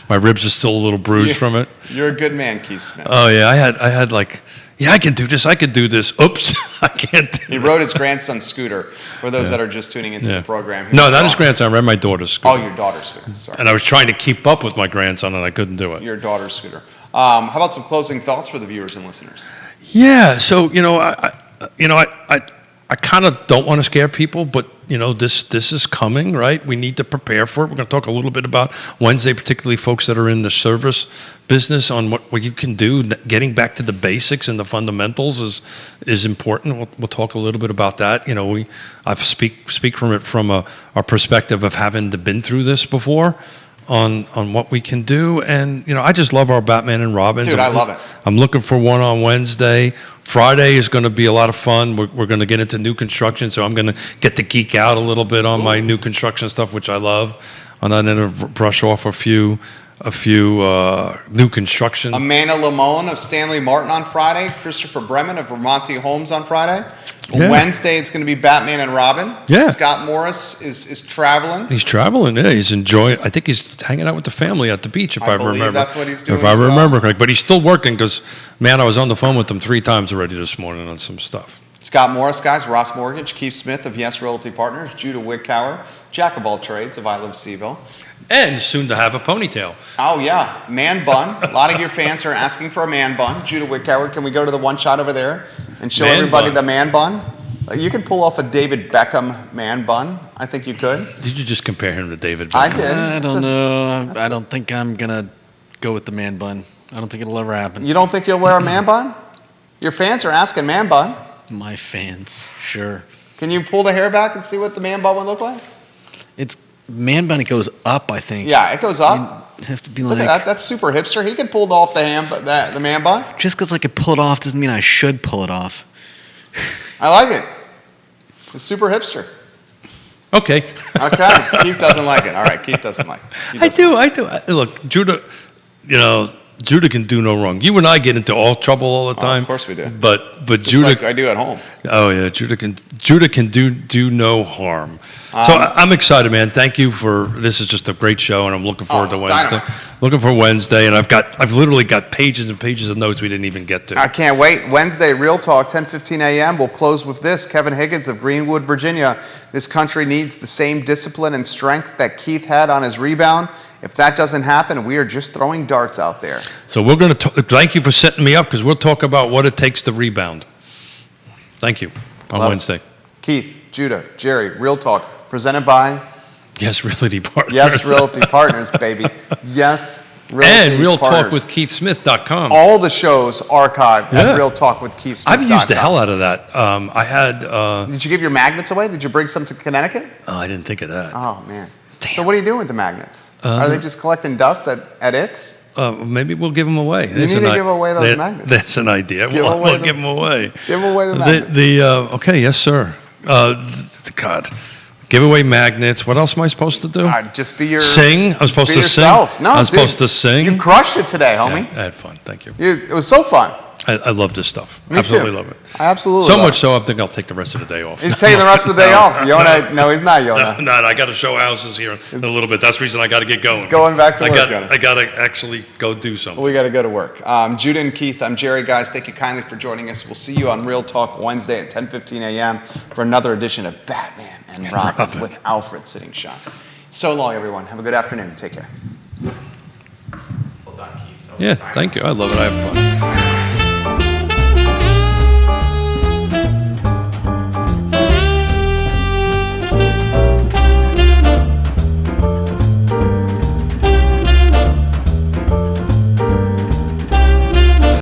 my ribs are still a little bruised from it. You're a good man, Keith Smith. Oh yeah, I had like, yeah, I can do this. Oops, I can't do He rode his grandson's scooter, for those that are just tuning into the program. No, not his grandson. I read my daughter's scooter. Oh, your daughter's scooter. Sorry. And I was trying to keep up with my grandson, and I couldn't do it. Your daughter's scooter. How about some closing thoughts for the viewers and listeners? Yeah, so I kind of don't want to scare people, but this is coming, right? We need to prepare for it. We're going to talk a little bit about Wednesday, particularly folks that are in the service business, on what you can do. Getting back to the basics and the fundamentals is important. We'll talk a little bit about that. I speak from it from our perspective of having been through this before. On what we can do, and I just love our Batman and Robins. Dude, I love it. I'm looking for one on Wednesday. Friday is going to be a lot of fun. We're going to get into new construction, so I'm going to get to geek out a little bit on my new construction stuff, which I love. I'm not going to brush off a few new construction. Amanda Lamone of Stanley Martin on Friday. Christopher Bremen of Vermonte Homes on Friday. Yeah. Wednesday, it's going to be Batman and Robin. Yeah. Scott Morris is traveling. He's traveling, yeah. He's enjoying. I think he's hanging out with the family at the beach, if I remember. That's what he's doing. If I remember correct. But he's still working because, man, I was on the phone with him 3 times already this morning on some stuff. Scott Morris, guys, Ross Mortgage, Keith Smith of Yes Realty Partners, Judah Wickower, Jack of all trades of I Love CVille. And soon to have a ponytail. Oh, yeah. Man bun. A lot of your fans are asking for a man bun. Judah Wickower, can we go to the one shot over there and show everybody the man bun? You can pull off a David Beckham man bun. I think you could. Did you just compare him to David Beckham? I did. I don't know. I don't think I'm going to go with the man bun. I don't think it'll ever happen. You don't think you'll wear a man bun? Your fans are asking man bun. My fans, sure. Can you pull the hair back and see what the man bun would look like? It's man bun. It goes up, I think. Yeah, it goes up. You have to be Look like at that. That's super hipster. He could pull off the man bun. just because I could pull it off doesn't mean I should pull it off. I like it. It's super hipster. Okay. Okay. Keith doesn't like it. All right. Keith doesn't like it. I do. Look, Judah, Judah can do no wrong. You and I get into all trouble all the time. Of course we do. But Just Judah, like I do at home. oh yeah, Judah can do no harm. So I'm excited, man. Thank you for this. Is just a great show, and I'm looking forward to it's Wednesday. dynamite. Looking for Wednesday, and I've literally got pages and pages of notes we didn't even get to. I can't wait. Wednesday, Real Talk, 10:15 a.m. We'll close with this. Kevin Higgins of Greenwood, Virginia. This country needs the same discipline and strength that Keith had on his rebound. If that doesn't happen, we are just throwing darts out there. So we're going to thank you for setting me up because we'll talk about what it takes to rebound. Thank you on Wednesday. Keith, Judah, Jerry, Real Talk, presented by Yes, Realty Partners. Yes Realty Partners, baby. Yes Realty And Partners. RealTalkWithKeithSmith.com. All the shows archived Yeah. at RealTalkWithKeithSmith.com. I've used the hell out of that. I had. Did you give your magnets away? Did you bring some to Connecticut? Oh, I didn't think of that. Oh, man. Damn. So what are you doing with the magnets? Are they just collecting dust at Ix? Maybe we'll give them away. You need to give away those magnets. That's an idea. Give We'll away give them away. Give away the magnets. Okay, yes, sir. God. Give away magnets. What else am I supposed to do? Just be your... Sing? I'm supposed be to yourself. sing? No, I'm dude, supposed to sing? You crushed it today, homie. Yeah, I had fun. Thank you. It was so fun. I love this stuff. Me Absolutely too. love it. I absolutely So love much it. so, I think I'll take the rest of the day off. He's taking the rest of the day off. Yonna, no, he's not Yonna. No, I got to show houses here in a little bit. That's the reason I got to get going. It's going back to work, Yonna. I got to actually go do something. We got to go to work. Judah and Keith, I'm Jerry, guys. Thank you kindly for joining us. We'll see you on Real Talk Wednesday at 10:15 a.m. for another edition of Batman and Robin with Alfred sitting shotgun. So long, everyone. Have a good afternoon. Take care. Well done, Keith. Yeah, thank you. I love it. I have fun.